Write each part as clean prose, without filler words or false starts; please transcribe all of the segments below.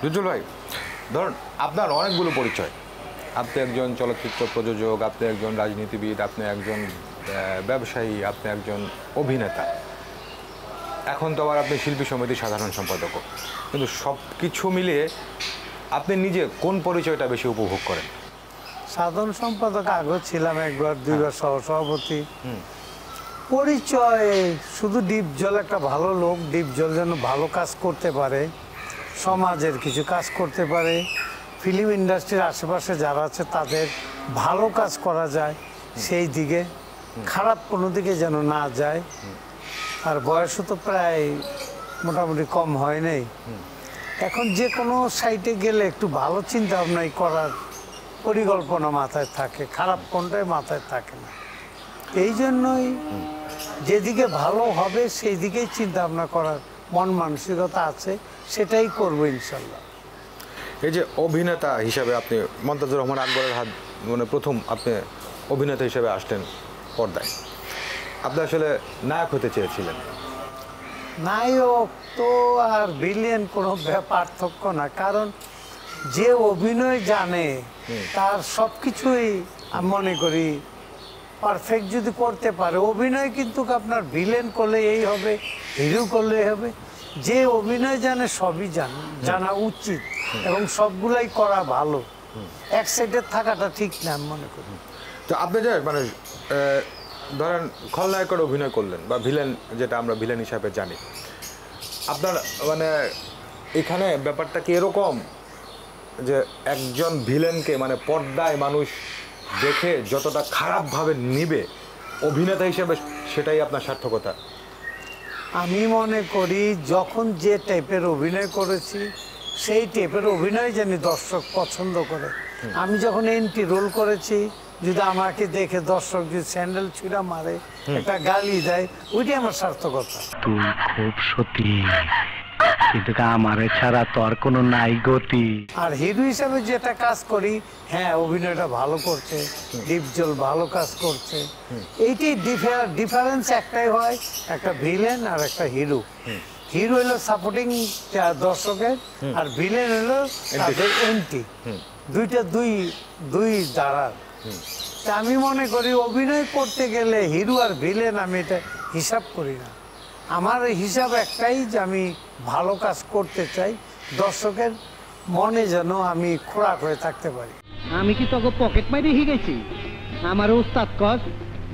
রুজুল ভাই, ধরুন আপনার অনেকগুলো পরিচয়। আপনি একজন চলচ্চিত্র প্রযোজক, আপনি একজন রাজনীতিবিদ, আপনি একজন ব্যবসায়ী, আপনি একজন অভিনেতা, এখন তো আবার আপনি শিল্পী সমিতির সাধারণ সম্পাদকও। কিন্তু সব কিছু মিলিয়ে আপনি নিজে কোন পরিচয়টা বেশি উপভোগ করেন? সাধারণ সম্পাদক আগে ছিলাম, একবার দুইবার সহসভাপতি। পরিচয় শুধু ডিপজল একটা ভালো লোক, ডিপজল যেন ভালো কাজ করতে পারে, সমাজের কিছু কাজ করতে পারে, ফিল্ম ইন্ডাস্ট্রির আশেপাশে যারা আছে তাদের ভালো কাজ করা যায় সেই দিকে, খারাপ কোনো দিকে যেন না যায়। আর বয়সও তো প্রায় মোটামুটি কম হয় নাই। এখন যে কোনো সাইটে গেলে একটু ভালো চিন্তা ভাবনাই করার পরিকল্পনা মাথায় থাকে, খারাপ কোনটাই মাথায় থাকে না। এই জন্যই যেদিকে ভালো হবে সেই দিকেই চিন্তা ভাবনা করার মন মানসিকতা আছে, সেটাই করবো ইনশাল্লাহ। এই যে অভিনেতা হিসাবে আপনি মমতাজুর রহমান আকবরের হাত মানে প্রথম আপনি অভিনেতা হিসেবে আসলেন পর্দায়, আপনি আসলে নায়ক হতে চেয়েছিলেন। নায়ক তো আর ভিলেন কোনো পার্থক্য না, কারণ যে অভিনয় জানে তার সব কিছুই আমি মনে করি পারফেক্ট যদি করতে পারে। অভিনয় কিন্তু আপনার ভিলেন করলে এই হবে, হিরো করলে হবে। যে অভিনয় জানে সবই জানা উচিত এবং সবগুলাই করা ভালো। এক সাইডে থাকাটা ঠিক না আমি মনে করি। তো আপনি যে মানে ধরেন খলনায়কের অভিনয় করলেন বা ভিলেন, যেটা আমরা ভিলেন হিসাবে জানি, আপনার মানে এখানে ব্যাপারটা কি এরকম যে একজন ভিলেনকে মানে পর্দায় মানুষ দেখে যতটা খারাপভাবে নিবে অভিনেতা হিসেবে সেটাই আপনার সার্থকতা? আমি মনে করি যখন যে টাইপের অভিনয় করেছি সেই টাইপের অভিনয় জানি দর্শক পছন্দ করে। আমি যখন এন্টি রোল করেছি, যদি আমাকে দেখে দর্শক যদি স্যান্ডেল ছুঁড়া মারে, একটা গালি দেয়, ওইটাই আমার সার্থকতা। তুই খুব সতী, কিন্তু আমারে ছাড়া তো আর কোনো নাই গতি। আর হিরো হিসাবে যেটা কাজ করি, হ্যাঁ অভিনয়টা ভালো করছে, ডিপজল ভালো কাজ করছে, এইটাই ডিফারেন্স একটাই হয়, একটা ভিলেন আর একটা হিরো। হিরো হলো সাপোর্টিং দর্শকের, আর ভিলেন হলো তাদের এন্টি। দুইটা দুই দ্বারা। তা আমি মনে করি অভিনয় করতে গেলে হিরো আর ভিলেন আমি এটা হিসাব করি না। আমার হিসাব একটাই যে আমি ভালো কাজ করতে চাই, দর্শকের মনে যেন আমি খোরাক হয়ে থাকতে পারি। আমি কি তোকে পকেট মাইরে গেছি? আমার উস্তাদ কস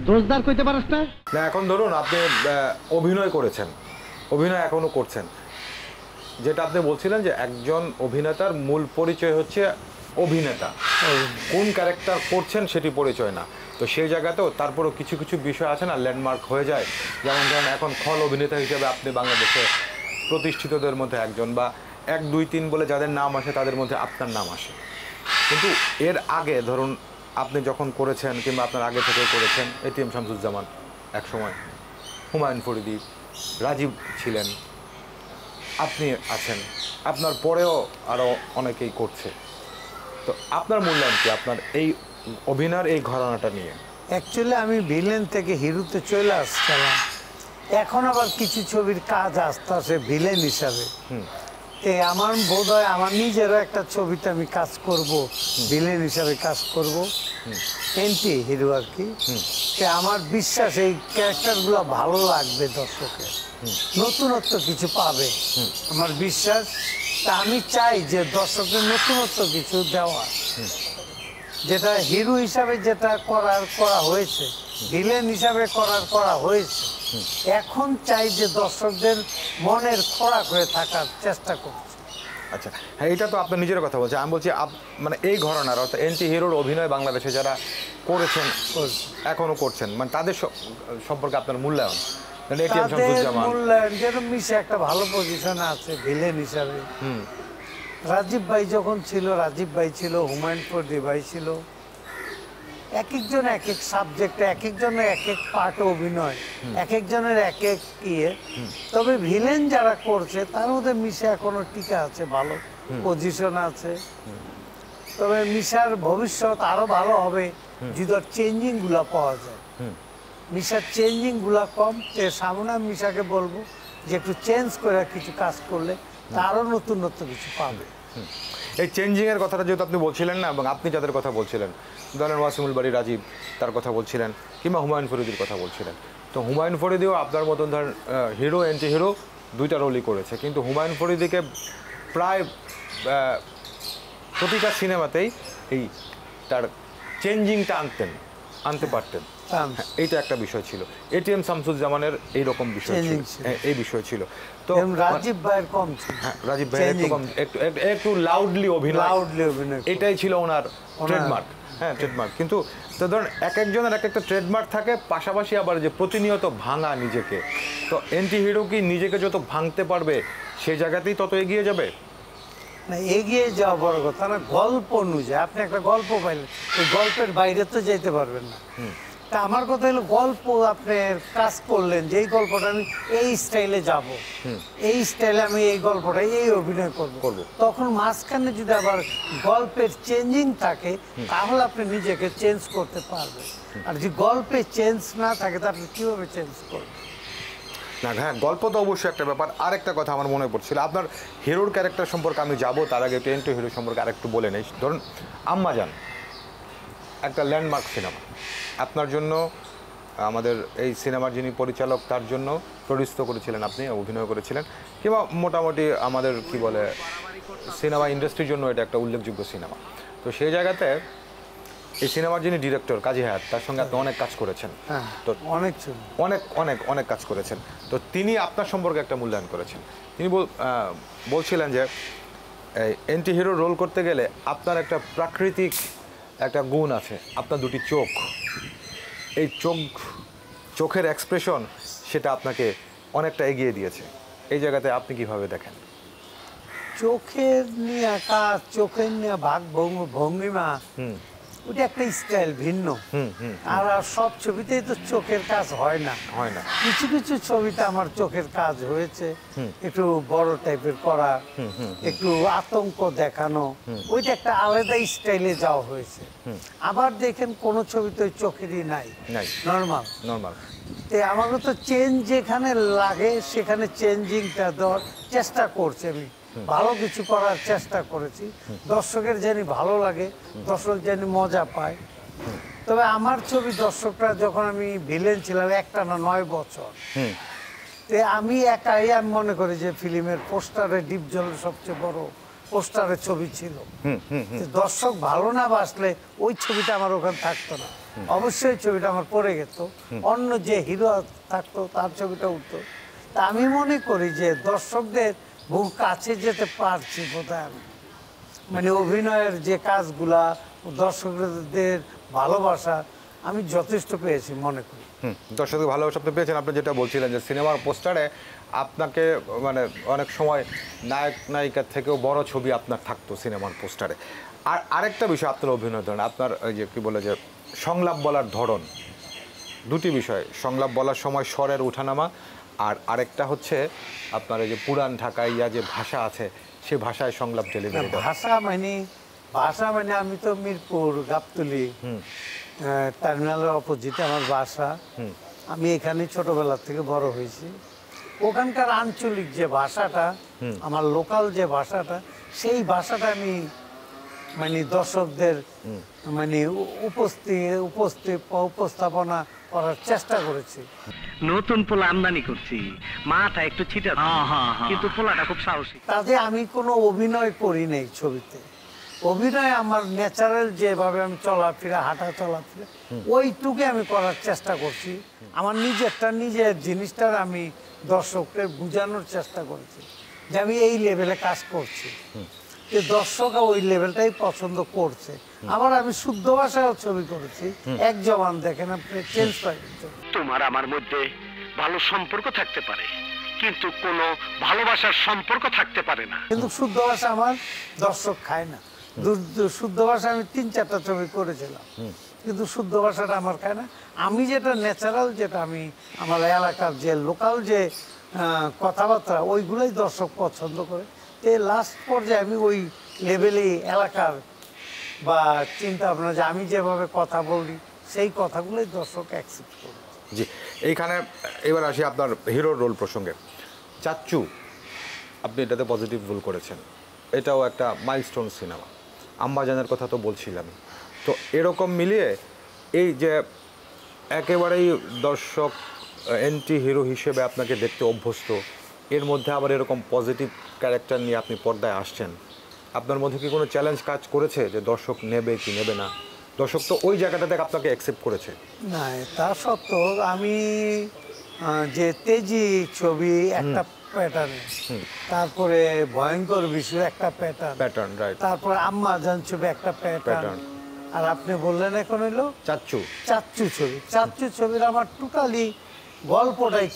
দোষদার কইতে পারস না? না, এখন ধরুন আপনি অভিনয় করেছেন, অভিনয় এখনো করছেন, যেটা আপনি বলছিলেন যে একজন অভিনেতার মূল পরিচয় হচ্ছে অভিনেতা, কোন ক্যারেক্টার করছেন সেটি পরিচয় না। তো সেই জায়গাতেও তারপরেও কিছু কিছু বিষয় আছে না, ল্যান্ডমার্ক হয়ে যায়। যেমন ধরেন এখন খল অভিনেতা হিসেবে আপনি বাংলাদেশে প্রতিষ্ঠিতদের মধ্যে একজন, বা 1, 2, 3 বলে যাদের নাম আসে তাদের মধ্যে আপনার নাম আসে। কিন্তু এর আগে ধরুন আপনি যখন করেছেন কিংবা আপনার আগে থেকে করেছেন, এটিএম শামসুজ্জামান একসময়, হুমায়ুন ফরিদি, রাজীব ছিলেন, আপনি আছেন, আপনার পরেও আরও অনেকেই করছে। তো আপনার মূল্যায়ন কি আপনার এই অভিনয়ের এই ঘরানাটা নিয়ে? অ্যাকচুয়ালি আমি ভিলেন থেকে হিরোতে চলে আসছিলাম, এখন আবার কিছু ছবির কাজ আসতে আসে ভিলেন হিসাবে। আমার বোধ হয় আমার নিজেরও একটা ছবিতে আমি কাজ করব, ভিলেন হিসাবে কাজ করব, এন্টি হিরো আর কি। আমার বিশ্বাস এই ক্যারেক্টারগুলো ভালো লাগবে দর্শকের, নতুনত্ব কিছু পাবে আমার বিশ্বাস। তা আমি চাই যে দর্শকের নতুনত্ব কিছু দেওয়া, যেটা হিরো হিসাবে যেটা করা হয়েছে, ভিলেন হিসাবে করা হয়েছে, এখন চাই যে দর্শকদের মনের খোরাক হয়ে থাকার চেষ্টা করছে। আচ্ছা, হ্যাঁ, এটা তো আপনার নিজের কথা বলছে। আমি বলছি মানে এই ঘরানার অর্থাৎ এন্টি হিরোর অভিনয় বাংলাদেশে যারা করেছেন, এখনো করছেন, মানে তাদের সম্পর্কে আপনার মূল্যায়ন? মূল্যায়ন যেন মিশে একটা ভালো পজিশনে আছে ভিলেন হিসাবে। রাজীব ভাই যখন ছিল, রাজীব ভাই ছিল, হুমায়ুন ফরিদি ভাই ছিল, এক একজন এক এক সাবজেক্টে, এক একজনের এক এক পার্টে অভিনয়, এক একজনের এক এক ইয়ে। তবে ভিলেন যারা করছে তার মধ্যে মিশা এখনো টিকা আছে, ভালো পজিশন আছে। তবে মিশার ভবিষ্যৎ আরো ভালো হবে যদি চেঞ্জিং গুলা পাওয়া যায়। মিশার চেঞ্জিং গুলা কম, সামনে মিশাকে বলবো যে একটু চেঞ্জ করে কিছু কাজ করলে তারও নতুন নতুন কিছু পাবে। এই চেঞ্জিংয়ের কথাটা যেহেতু আপনি বলছিলেন না, এবং আপনি যাদের কথা বলছিলেন, ধরেন ওয়াসিমুল বাড়ি রাজীব তার কথা বলছিলেন, কিংবা হুমায়ুন ফরিদির কথা বলছিলেন, তো হুমায়ুন ফরিদিও আপনার মতন ধরেন হিরো অ্যান্টি হিরো দুইটা রোলই করেছে, কিন্তু হুমায়ুন ফরিদিকে প্রায় প্রতিটা সিনেমাতেই এই তার চেঞ্জিংটা আনতে পারতেন। হ্যাঁ, এইটা একটা বিষয় ছিল। এটিএম শামসুজ্জামানের এইরকম বিষয় ছিল, এই বিষয় ছিল। তো রাজীব ভাইয়ের কম ছিল। হ্যাঁ, রাজীব ভাইয়ের একটু কম, একটু লাউডলি অভিনয়, এটাই ছিল ওনার ট্রেডমার্ক। হ্যাঁ, ট্রেডমার্ক। কিন্তু তো ধরেন এক একজনের এক একটা ট্রেডমার্ক থাকে, পাশাপাশি আবার যে প্রতিনিয়ত ভাঙা নিজেকে, তো অ্যান্টি হিরো কি নিজেকে যত ভাঙতে পারবে সেই জায়গাতেই তত এগিয়ে যাবে? না, এগিয়ে যাওয়া বড় কথা না, গল্প অনুযায়ী আপনি একটা গল্প পাইলেন, ওই গল্পের বাইরে তো যেতে পারবেন না। তা আমার কথা হলো, গল্প আপনি কাজ করলেন যে এই গল্পটা আমি এই স্টাইলে যাব, এই স্টাইলে আমি এই গল্পটা এই অভিনয় করব, তখন মাঝখানে যদি আবার গল্পের চেঞ্জিং থাকে তাহলে আপনি নিজেকে চেঞ্জ করতে পারবেন। আর যদি গল্পে চেঞ্জ না থাকে তা আপনি কীভাবে চেঞ্জ করবেন? না, হ্যাঁ, গল্প তো অবশ্যই একটা ব্যাপার। আরেকটা কথা আমার মনে পড়ছিল, আপনার হিরোর ক্যারেক্টার সম্পর্কে আমি যাব, তার আগে টেন টু হিরো সম্পর্কে আরেকটু বলে নেই। ধরুন আম্মাজান একটা ল্যান্ডমার্ক সিনেমা, আপনার জন্য, আমাদের এই সিনেমার যিনি পরিচালক তার জন্য প্রডিউস করেছিলেন আপনি, অভিনয় করেছিলেন, কিংবা মোটামুটি আমাদের কি বলে সিনেমা ইন্ডাস্ট্রির জন্য এটা একটা উল্লেখযোগ্য সিনেমা। তো সেই জায়গাতে এই সিনেমার যিনি ডিরেক্টর কাজী হায়াত, তার সঙ্গে আপনি অনেক কাজ করেছেন, তো অনেক অনেক অনেক কাজ করেছেন। তো তিনি আপনার সম্পর্কে একটা মূল্যায়ন করেছেন। তিনি বলছিলেন যে অ্যান্টি হিরো রোল করতে গেলে আপনার একটা প্রাকৃতিক একটা গুণ আছে, আপনার দুটি চোখ, এই চোখের এক্সপ্রেশন সেটা আপনাকে অনেকটা এগিয়ে দিয়েছে। এই জায়গাতে আপনি কিভাবে দেখেন? চোখের নিয়ে কাজ, চোখের নিয়ে ভঙ্গিমা, ওটা একটা স্টাইল ভিন্ন। আর সব ছবিতেই তো চোখের কাজ হয় না। কিছু কিছু ছবিতে আমার চোখের কাজ হয়েছে, একটু বড় টাইপের করা, একটু আতঙ্ক দেখানো, ওইটা একটা আলাদা স্টাইলে যাওয়া হয়েছে। আবার দেখেন কোন ছবিতে ওই চোখেরই নাই, নর্মাল। আমাকে তো চেঞ্জ যেখানে লাগে সেখানে চেঞ্জিংটা দেওয়ার চেষ্টা করছি আমি, ভালো কিছু করার চেষ্টা করেছি, দর্শকের জানি ভালো লাগে, দর্শক জানি মজা পায়। তবে আমার ছবি দর্শকরা, যখন আমি ভিলেন ছিলাম একটানা 9 বছর, আমি একাই, আমি মনে করি যে ফিল্মের পোস্টারে ডিপ জলের সবচেয়ে বড় পোস্টারের ছবি ছিল। দর্শক ভালো না বাসলে ওই ছবিটা আমার ওখানে থাকতো না, অবশ্যই ছবিটা আমার পড়ে গেত, অন্য যে হিরো থাকতো তার ছবিটা উঠতো। তা আমি মনে করি যে দর্শকদের বহু কাছে যেতে পারছি বোধহয় আমি, মানে অভিনয়ের যে কাজগুলা, দর্শকদের ভালোবাসা আমি যথেষ্ট পেয়েছি মনে করি। দর্শকদের ভালোবাসা আপনি পেয়েছেন। আপনি যেটা বলছিলেন যে সিনেমার পোস্টারে আপনাকে মানে অনেক সময় নায়ক নায়িকার থেকেও বড় ছবি আপনার থাকতো সিনেমার পোস্টারে। আর আরেকটা বিষয় আপনার অভিনয় ধরন, আপনার ওই যে কী বলে যে সংলাপ বলার ধরন, দুটি বিষয়, সংলাপ বলার সময় স্বরের ওঠানামা, আর আরেকটা হচ্ছে আপনার এই যে পুরান ঢাকায় যে ভাষা আছে সেই ভাষায় সংলাপ ডেলিভারি। ভাষা মানে আমি তো মিরপুর গাবতলী টার্মিনালের অপোজিটে আমার বাসা, আমি এখানে ছোটবেলা থেকে বড় হয়েছি। ওখানকার আঞ্চলিক যে ভাষাটা, আমার লোকাল যে ভাষাটা, সেই ভাষাটা আমি মানে দর্শকদের মানে উপস্থাপনা করার চেষ্টা করেছি। নতুন পোলা আমদানি করছি, মাথা একটু ছিটা, কিন্তু পোলাটা খুব সাহসী। তাতে আমি কোনো অভিনয় করি নাই ছবিতে। অভিনয় আমার ন্যাচারাল, যেভাবে আমি চলাফেরা, হাঁটা চলাফেরা, ওইটুকু আমি করার চেষ্টা করছি। আমার নিজের জিনিসটার আমি দর্শকদের বোঝানোর চেষ্টা করেছি যে আমি এই লেভেলে কাজ করছি, যে দর্শক ওই লেভেলটাই পছন্দ করছে। আবার আমি শুদ্ধ ভাষায় ছবি করেছি, এক জবান দেখেন আপনি চেঞ্জ পাই। তোমার আমার মধ্যে ভালো সম্পর্ক থাকতে পারে, কিন্তু কোনো ভালোবাসার সম্পর্ক থাকতে পারে না। কিন্তু শুদ্ধ ভাষা আমার দর্শক খায় না। শুদ্ধ ভাষা আমি 3-4টা ছবি করেছিলাম, কিন্তু শুদ্ধ ভাষাটা আমার খায় না। আমি যেটা ন্যাচারাল, যেটা আমি আমার এলাকার যে লোকাল যে কথাবার্তা, ওইগুলোই দর্শক পছন্দ করে। লাস্ট পর্যায়ে আমি ওই লেভেলে এলাকার বা চিন্তা ভাবনা, যে আমি যেভাবে কথা বলি সেই কথাগুলোই দর্শক অ্যাকসেপ্ট করে। জি, এইখানে এবার আসি আপনার হিরোর রোল প্রসঙ্গে। চাচ্চু, আপনি এটাতে পজিটিভ রোল করেছেন, এটাও একটা মাইলস্টোন সিনেমা। আম্বাজানের কথা তো বলছিলাম। তো এরকম মিলিয়ে এই যে একেবারেই দর্শক অ্যান্টি হিরো হিসেবে আপনাকে দেখতে অভ্যস্ত, এর মধ্যে আবার এরকম পজিটিভ ক্যারেক্টার নিয়ে আপনি পর্দায় আসছেন, আপনার মধ্যে কি কোনো চ্যালেঞ্জ কাজ করেছে যে দর্শক নেবে কি নেবে না? দর্শক তো ওই জায়গাটা থেকে আপনাকে অ্যাকসেপ্ট করেছে। না, তা সত্ত্বেও আমি যে তেজি ছবি একটা প্যাটার্ন, তারপরে ভয়ঙ্কর বিষয় একটা প্যাটার্ন, রাইট, তারপরে আম্মাজান ছবি একটা প্যাটার্ন, আর আপনি বললেন এখন হলো চাচ্চু ছবি। চাচ্চু ছবির আমার টোটালি গল্পটাই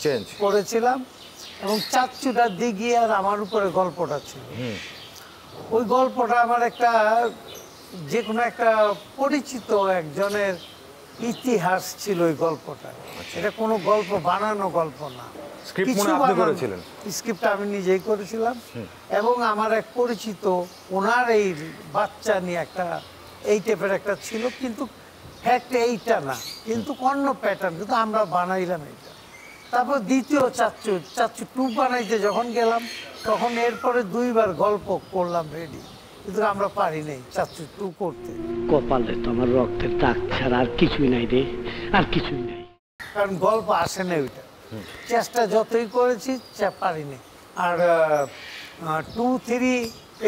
চেঞ্জ করেছিলাম, এবং চাচ্চুটার দিকে আর আমার উপরে গল্পটা ছিল। ওই গল্পটা আমার একটা যে কোনো একটা পরিচিত একজনের ইতিহাস ছিল ওই গল্পটা। এটা কোনো গল্প বানানো গল্প না, স্ক্রিপ্টটা আমি নিজেই করেছিলাম, এবং আমার এক পরিচিত ওনার এই বাচ্চা নিয়ে একটা এই টাইপের একটা ছিল, কিন্তু ফ্যাক্ট এইটা না, কিন্তু অন্য প্যাটার্ন, কিন্তু আমরা বানাইলাম এইটা। তারপর দ্বিতীয় চাচ্চু 2 বানাইতে যখন গেলাম, তখন এরপরে 2বার গল্প করলাম রেডি, কিন্তু আমরা পারি নাই চাচ্চু 2 করতে। কপালে তো আমার রক্তের দাগ ছাড়া আর কিছুই নাই রে, আর কিছুই নাই, কারণ গল্প আসে না ওইটা। চেষ্টা যতই করেছি পারিনি। আর 2, 3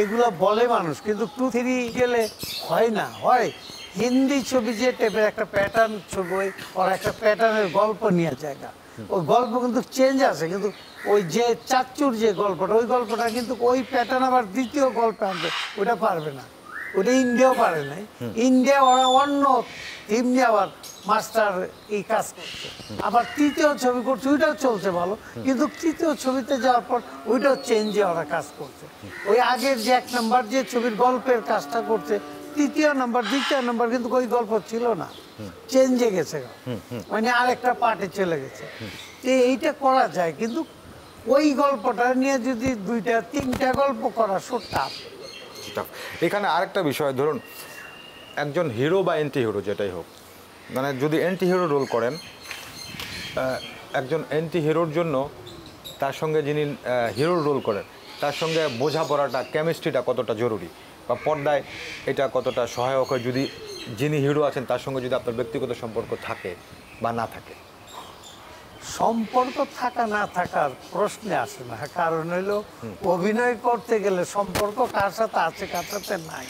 এগুলো বলে মানুষ, কিন্তু 2, 3 গেলে হয় না। হয় হিন্দি ছবি যে টাইপের একটা প্যাটার্ন ছবি, ওর একটা প্যাটার্নের গল্প নিয়ে জায়গা, ওই গল্প কিন্তু চেঞ্জ আছে, কিন্তু ওই যে চাচ্চুর যে গল্পটা, ওই গল্পটা কিন্তু ওই প্যাটার্ন আবার দ্বিতীয় গল্পে আনতে ওটা পারবে না। ওটা ইন্ডিয়াও পারে নাই। ইন্ডিয়া ওরা অন্য থিম নিয়ে আবার মাস্টার এই কাজ করছে, আবার তৃতীয় ছবি করছে, ওইটাও চলছে ভালো, কিন্তু তৃতীয় ছবিতে যাওয়ার পর ওইটাও চেঞ্জে ওরা কাজ করছে। ওই আগের যে 1 নম্বর যে ছবির গল্পের কাজটা করছে, দ্বিতীয় নম্বর কিন্তু ওই গল্প ছিল না, চেঞ্জে গেছে, মানে আরেকটা পার্টে চলে গেছে। তো এইটা করা যায়, কিন্তু ওই গল্পটা নিয়ে যদি 2টা 3টা গল্প করা টাফ। এখানে আরেকটা বিষয়, ধরুন একজন হিরো বা অ্যান্টি হিরো যেটাই হোক, মানে যদি অ্যান্টি হিরো রোল করেন, একজন অ্যান্টি হিরোর জন্য তার সঙ্গে যিনি হিরোর রোল করেন তার সঙ্গে বোঝাপড়াটা, কেমিস্ট্রিটা কতটা জরুরি, বা পর্দায় এটা কতটা সহায়ক হয় যদি যিনি হিরো আছেন তার সঙ্গে যদি আপনার ব্যক্তিগত সম্পর্ক থাকে বা না থাকে? সম্পর্ক থাকা না থাকার প্রশ্নে আসে না, কারণ হইলো অভিনয় করতে গেলে সম্পর্ক কার সাথে আছে কার সাথে নাই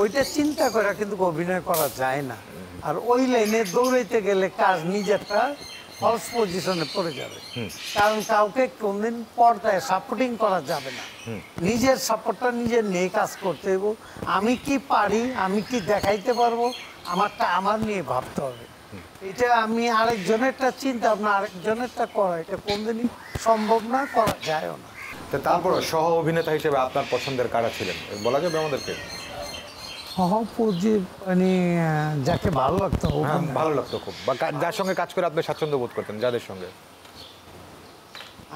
ওইটা চিন্তা করে কিন্তু অভিনয় করা যায় না। আর ওই লাইনে দৌড়াইতে গেলে কাজ নিজেরটা ফলস পজিশনে পড়ে যাবে, কারণ কাউকে কোনদিন পর্দায় সাপোর্টিং করা যাবে না। নিজের সাপোর্টটা নিজের নিয়ে কাজ করতে হবে। আমি কি পারি, আমি কি দেখাইতে পারবো, আমারটা আমার নিয়ে ভাবতে হবে। এটা আমি আরেকজনেরটা চিন্তা ভাবনা আরেকজনেরটা করা, এটা কোনদিনই সম্ভব না, করা যায়ও না। তারপর সহ অভিনেতা হিসেবে আপনার পছন্দের কারা ছিলেন বলা যাবে আমাদেরকে? মানে যাকে ভালো লাগতো, ভালো লাগতো খুব, বা যার সঙ্গে কাজ করে আপনি স্বাচ্ছন্দ্য বোধ করতেন, যাদের সঙ্গে?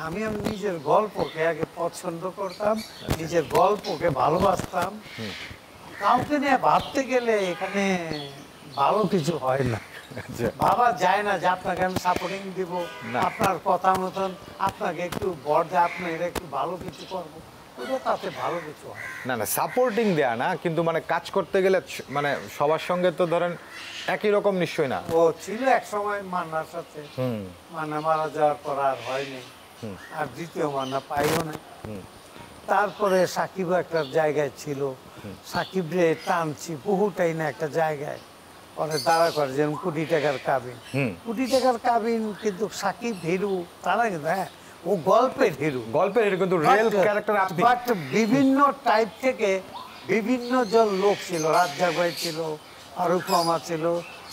আমি নিজের গল্পকে আগে পছন্দ করতাম, নিজের গল্পকে ভালোবাসতাম। কাউকে নিয়ে ভাবতে গেলে এখানে ভালো কিছু হয় না, ভাবা যায় না যে আপনাকে আমি সাপোর্টিং দিব, আপনার কথা মতন আপনাকে একটু বর দিয়ে আপনি এটা একটু ভালো কিছু করবো, তাতে ভালো কিছু হয় না। না সাপোর্টিং দেয়া না, কিন্তু মানে কাজ করতে গেলে মানে সবার সঙ্গে তো ধরেন একই রকম নিশ্চয়ই না। ও ছিল এক সময় মান্নার সাথে, মান্না মারা যাওয়ার পর আর হয়নি, আর দ্বিতীয় মান্না পাইও না। তারপরে সাকিবও একটা জায়গায় ছিল, সাকিব রে টানছি বহুটাই না একটা জায়গায়, পরে দাঁড়া করে যেমন কোটি টাকার কাবিন, কোটি টাকার কাবিন, কিন্তু সাকিব হিরো তারা কিন্তু ও গল্পের হিরো, কিন্তু রিয়েল ক্যারেক্টার আপনি। বাট বিভিন্ন টাইপ থেকে বিভিন্ন জন লোক ছিল, রাজ্জাক ভাই ছিল, ফারুক মামা ছিল,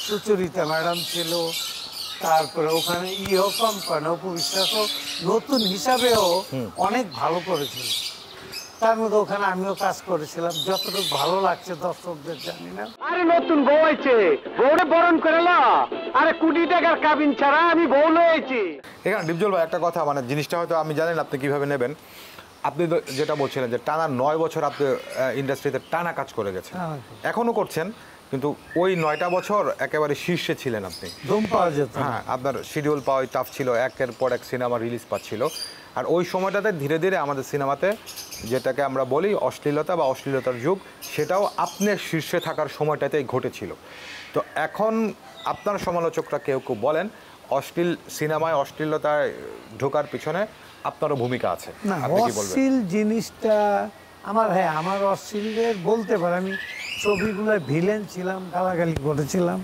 সুচরিতা ম্যাডাম ছিল, তারপরে ওখানে কোম্পানি উপবিশ্বাসও নতুন হিসাবেও অনেক ভালো করেছিল। তার মধ্যে ওখানে আমিও কাজ করেছিলাম, যতটুকু ভালো লাগছে দর্শকদের জানি না। আরে নতুন বউ হয়েছে, বউরে বরণ করে না, আরে কোটি টাকার কাবিন ছাড়া আমি বউ লয়েছি। এখানে ডিপজল ভাই একটা কথা, মানে জিনিসটা হয়তো আমি জানেন আপনি কিভাবে নেবেন। আপনি যেটা বলছিলেন যে টানা 9 বছর আপনি ইন্ডাস্ট্রিতে টানা কাজ করে গেছেন, এখনো করছেন, কিন্তু ওই 9টা বছর একেবারে শীর্ষে ছিলেন আপনি। ঘুম পাওয়া যেত, হ্যাঁ, আপনার শিডিউল পাওয়াই টাফ ছিল, একের পর এক সিনেমা রিলিজ পাচ্ছিল। আর ওই সময়টাতে ধীরে ধীরে আমাদের সিনেমাতে যেটাকে আমরা বলি অশ্লীলতা বা অশ্লীলতার যুগ, সেটাও আপনার শীর্ষে থাকার সময়টাতেই ঘটেছিল। তো এখন আপনার সমালোচকরা কেউ কেউ বলেন অশ্লীল সিনেমায় অশ্লীলতায় ঢোকার পিছনে আপনারও ভূমিকা আছে। না, আপনি কি বলবেন? অশ্লীল জিনিসটা আমার অশ্লীলের বলতে পারে, আমি ছবিগুলো ভিলেন ছিলাম, গালাগালি করেছিলাম।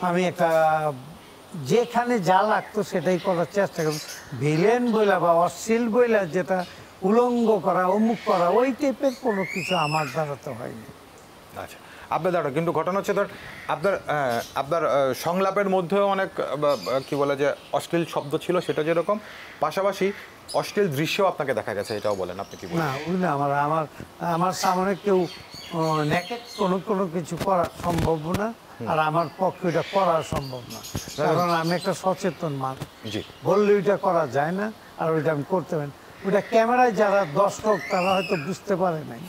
আমি একটা যেখানে যা লাগতো সেটাই করার চেষ্টা করতাম। ভিলেন বইলা বা অশ্লীল বইলা যেটা উলঙ্গ করা, অমুক করা, ওই টাইপের কোনো কিছু আমার দ্বারা তো হয়নি। আচ্ছা, আপনার দ্বারা কিন্তু ঘটনা হচ্ছে ধর আপনার সংলাপের মধ্যেও অনেক কি বলে যে অশ্লীল শব্দ ছিল, সেটা যেরকম, পাশাপাশি অশ্লীল দৃশ্য আপনাকে দেখা গেছে, এটাও বলেন। আপনি কি বলেন? না, ওই না, আমার সামনে কেউ নেকেট কোনো কিছু করা সম্ভব না, আর আমার পক্ষে ওইটা করা সম্ভব না, কারণ আমি একটা সচেতন মানুষ। জি, বললে ওইটা করা যায় না, আর ওইটা আমি করতে পারি না। ওইটা ক্যামেরায় যারা দর্শক তারা হয়তো বুঝতে পারে নাই,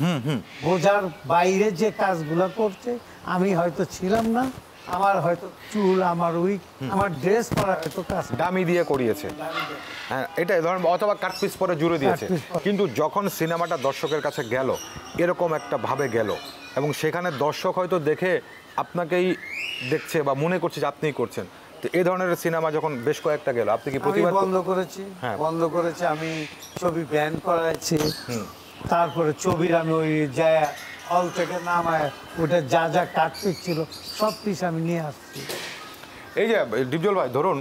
বোঝার বাইরে যে কাজগুলো করছে আমি হয়তো ছিলাম না, আমার হয়তো চুল, আমার উইক, আমার ড্রেস পরা হয়তো কাজ দামি দিয়ে করিয়েছে, হ্যাঁ এটাই ধরেন, অথবা কাটপিস পরে জুড়ে দিয়েছে। কাটপিস পরে। কিন্তু যখন সিনেমাটা দর্শকের কাছে গেল, এরকম একটা ভাবে গেল, এবং সেখানে দর্শক হয়তো দেখে আপনাকেই দেখছে বা মনে করছে যে আপনিই করছেন, তো এই ধরনের সিনেমা যখন বেশ কয়েকটা গেল, আপনি কি আমি প্রতিবাদ? বন্ধ করেছি। হ্যাঁ। বন্ধ করেছি, আমি ছবি ব্যান করাইছি। তারপরে ছবির আমি ওই যায় হল থেকে নামায় ওটা যা যা কাটপিস ছিল সব পিস আমি নিয়ে আসছি। এই যে ডিপজল ভাই, ধরুন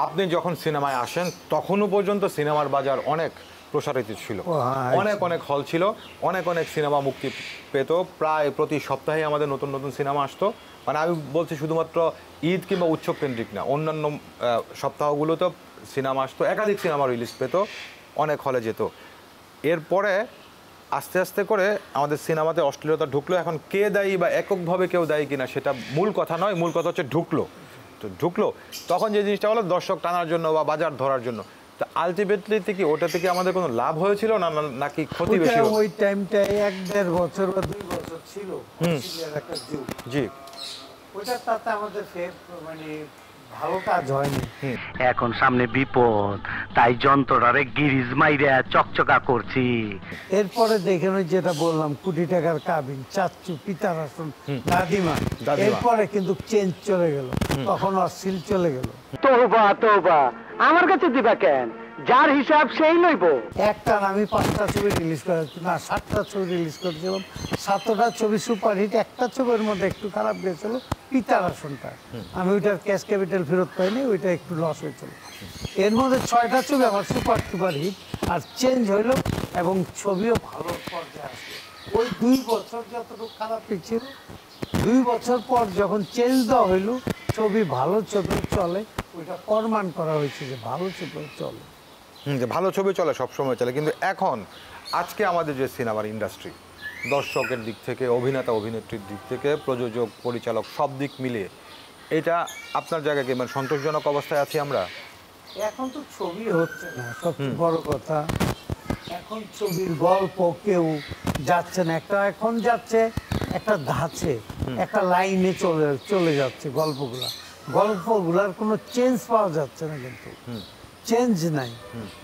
আপনি যখন সিনেমায় আসেন তখনও পর্যন্ত সিনেমার বাজার অনেক প্রসারিত ছিল, হ্যাঁ, অনেক অনেক হল ছিল, অনেক অনেক সিনেমা মুক্তি পেত, প্রায় প্রতি সপ্তাহে আমাদের নতুন নতুন সিনেমা আসতো। মানে আমি বলছি শুধুমাত্র ঈদ কিংবা উৎসব কেন্দ্রিক না, অন্যান্য সপ্তাহগুলোতেও সিনেমা আসতো, একাধিক সিনেমা রিলিজ পেত, অনেক হলে যেত। এরপরে আস্তে আস্তে করে আমাদের সিনেমাতে অশ্লীলতা ঢুকলো। এখন কে দায়ী বা এককভাবে কেউ দায়ী কিনা সেটা মূল কথা নয়, মূল কথা হচ্ছে ঢুকলো। তো ঢুকলো তখন যে জিনিসটা হলো দর্শক টানার জন্য বা বাজার ধরার জন্য, তা আলটিমেটলি কি ওটা থেকে আমাদের কোনো লাভ হয়েছিল নাকি ক্ষতি বেশি? ওই টাইমটায় 1-1.5 বছর বা 2 বছর ছিল অশ্লীলের একটা যুগ। জি, ওইটা তাতে আমাদের মানে ভালো কাজ হয়নি। এখন সামনে বিপদ, তাই যন্ত্রটারে গিরিজ মাইরা চকচকা করছি। এরপরে দেখেন ওই যেটা বললাম, কোটি টাকার কাবিন, চাচ্চু, পিতার আসন, দাদিমা, এরপরে কিন্তু চেঞ্জ চলে গেল, তখন অশ্লীল চলে গেল। তোবা তোবা, আমার কাছে দিবা কেন? যার হিসাব সেই লইব। একটা আমি 5টা ছবি রিলিজ করেছি, না 7টা ছবি রিলিজ করেছিলাম, 7টা ছবি সুপারহিট, একটা ছবির মধ্যে একটু খারাপ গেছিল, পিতার আসনটা, আমি ওইটার ক্যাশ ক্যাপিটাল ফেরত পাইনি, ওইটা একটু লস হয়েছিল। এর মধ্যে 6টা ছবি আমার সুপার হিট আর চেঞ্জ হইলো, এবং ছবিও ভালো পর্যায়ে আসলো। ওই 2 বছর যতটুকু খারাপ ছিল, 2 বছর পর যখন চেঞ্জ দেওয়া হইলো, ছবি ভালো ছবি চলে, ওইটা প্রমাণ করা হয়েছে যে ভালো ছবি চলে। যে ভালো ছবি চলে, সবসময় চলে। কিন্তু এখন আজকে আমাদের যে সিনেমার ইন্ডাস্ট্রি, দর্শকের দিক থেকে, অভিনেতা অভিনেত্রীর দিক থেকে, প্রযোজক পরিচালক, সব দিক মিলিয়ে এটা আপনার জায়গায় কি মানে সন্তোষজনক অবস্থায় আছি আমরা? এখন তো ছবি হচ্ছে না, সবচেয়ে বড় কথা। এখন ছবির গল্প কেউ যাচ্ছে না, এখন যাচ্ছে একটা ধাঁচে, একটা লাইনে চলে যাচ্ছে গল্পগুলার কোনো চেঞ্জ পাওয়া যাচ্ছে না, কিন্তু চেঞ্জ নাই।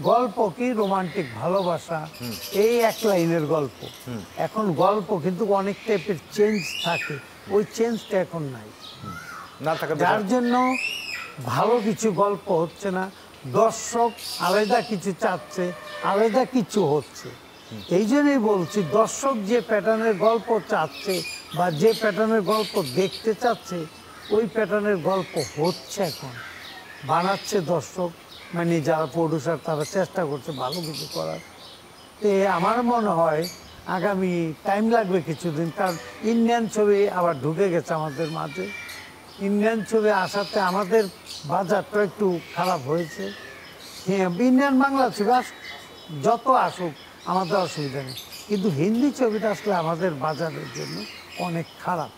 গল্প কি রোমান্টিক ভালোবাসা, এই এক লাইনের গল্প। এখন গল্প কিন্তু অনেক টাইপের চেঞ্জ থাকে, ওই চেঞ্জটা এখন নাই, না থাকে যার জন্য ভালো কিছু গল্প হচ্ছে না, দর্শক আলাদা কিছু চাচ্ছে, আলাদা কিছু হচ্ছে। এই জন্যই বলছি, দর্শক যে প্যাটার্নের গল্প চাচ্ছে বা যে প্যাটার্নের গল্প দেখতে চাচ্ছে, ওই প্যাটার্নের গল্প হচ্ছে এখন, বানাচ্ছে দর্শক, মানে যারা প্রডিউসার তারা চেষ্টা করছে ভালো কিছু করার। তো আমার মনে হয় আগামী টাইম লাগবে কিছুদিন, কারণ ইন্ডিয়ান ছবি আবার ঢুকে গেছে আমাদের মাঝে। ইন্ডিয়ান ছবি আসাতে আমাদের বাজারটা একটু খারাপ হয়েছে। হ্যাঁ, ইন্ডিয়ান বাংলা ছবি যত আসুক আমাদের অসুবিধা নেই, কিন্তু হিন্দি ছবিটা আসলে আমাদের বাজারের জন্য অনেক খারাপ।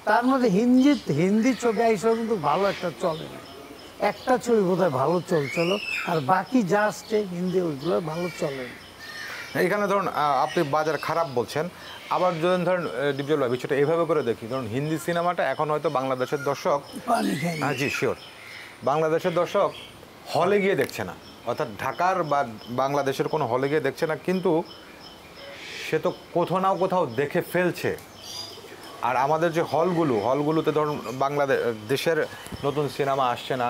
তার মধ্যে হিন্দি ছবি আইসব কিন্তু ভালো একটা চলে না, একটা ছবি বোধহয় ভালো চলছিল, আর বাকি যা আসছে হিন্দি ওইগুলো ভালো চলে না। এখানে ধরুন আপনি বাজার খারাপ বলছেন, আবার যদি ধরেন ডিপজল ভাই বিষয়টা এইভাবে করে দেখি, ধরুন হিন্দি সিনেমাটা এখন হয়তো বাংলাদেশের দর্শক, পানি খাই হ্যাঁ জি শিওর, বাংলাদেশের দর্শক হলে গিয়ে দেখছে না, অর্থাৎ ঢাকার বা বাংলাদেশের কোনো হলে গিয়ে দেখছে না, কিন্তু সে তো কোথাও না কোথাও দেখে ফেলছে। আর আমাদের যে হলগুলোতে ধরুন দেশের নতুন সিনেমা আসছে না,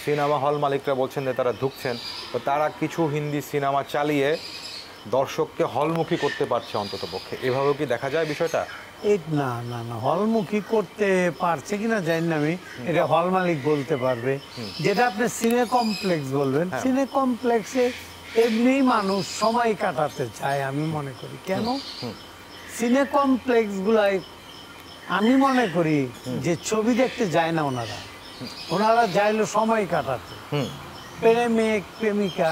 সিনেমা হল মালিকরা বলছেন যে তারা ঢুকছেন, তো তারা কিছু হিন্দি সিনেমা চালিয়ে দর্শককে হলমুখী করতে পারছে অন্তত পক্ষে। এভাবেও কি দেখা যায় বিষয়টা? এই না না না, হলমুখী করতে পারছে কিনা জানি না আমি, এটা হল মালিক বলতে পারবে। যেটা আপনি সিনে কমপ্লেক্স বলবেন, সিনে কমপ্লেক্সে এমনি মানুষ সময় কাটাতে চায় আমি মনে করি। কেন সিনে কমপ্লেক্স গুলাই আমি মনে করি যে ছবি দেখতে যায় না ওনারা যাইলো সময় কাটাতে, প্রেমিক প্রেমিকা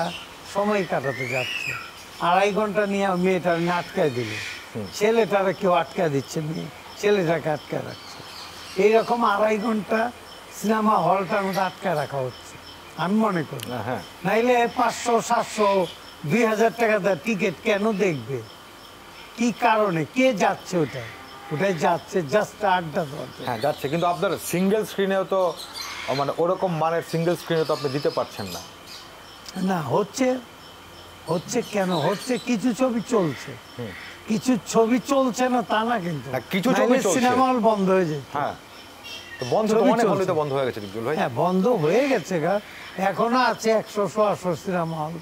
সময় কাটাতে যাচ্ছে, 2.5 ঘন্টা নিয়ে মেয়েটার আটকায় দিল, ছেলেটারা কেউ আটকা দিচ্ছে, ছেলেটাকে আটকা রাখছে, এইরকম 2.5 ঘন্টা সিনেমা হলটার মধ্যে আটকা রাখা হচ্ছে আমি মনে করি। নাইলে 500, 700, 2000 টাকা দেয় টিকিট কেন দেখবে? কি কারণে? কে যাচ্ছে ওটাই যাচ্ছে জাস্ট আড্ডা দেওয়ার জন্য। হ্যাঁ যাচ্ছে, কিন্তু আপনার সিঙ্গেল স্ক্রিনেও তো মানে ওরকম মানের সিঙ্গেল স্ক্রিনে তো আপনি দিতে পারছেন না। না হচ্ছে কেন হচ্ছে? কিছু ছবি চলছে, কিছু ছবি চলছে না তা না, কিন্তু কিছু ছবি চলছে, সিনেমা হল বন্ধ হয়ে যায়। হ্যাঁ তো বন্ধ তো অনেক হলে তো বন্ধ হয়ে গেছে দিবজুল ভাই। হ্যাঁ বন্ধ হয়ে গেছে গা, এখনো আছে 100-150 সিনেমা হল,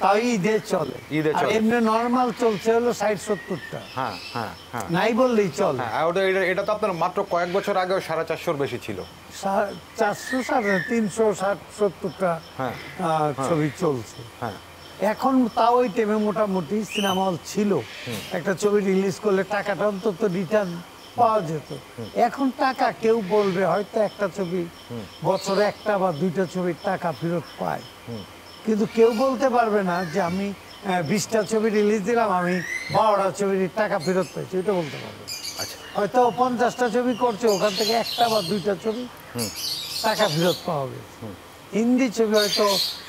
তাই ঈদে চলে। আর এমনি নরমাল চলছে হলো 60-70টা। হ্যাঁ হ্যাঁ হ্যাঁ, নাই বললেই চলে। হ্যাঁ এটা তো আপনার মাত্র কয়েক বছর আগেও 450-র বেশি ছিল। 400-360-70টা ছবি চলছে। হ্যাঁ এখন তাও ওই টাইমে মোটামুটি সিনেমা হল ছিল, একটা ছবি রিলিজ করলে টাকাটা অন্তত রিটার্ন পাওয়া যেত। এখন টাকা কেউ বলবে হয়তো একটা ছবি বছরে 1টা বা 2টা ছবির টাকা ফেরত পায়, কিন্তু কেউ বলতে পারবে না যে আমি 20টা ছবি রিলিজ দিলাম, আমি 12টা ছবির টাকা ফেরত পাইছি, এটা বলতে পারবে। আচ্ছা, হয়তো 50টা ছবি করছে, ওখান থেকে 1টা বা 2টা ছবি টাকা ফেরত পাওয়া গেছে। হিন্দি ছবি হয়তো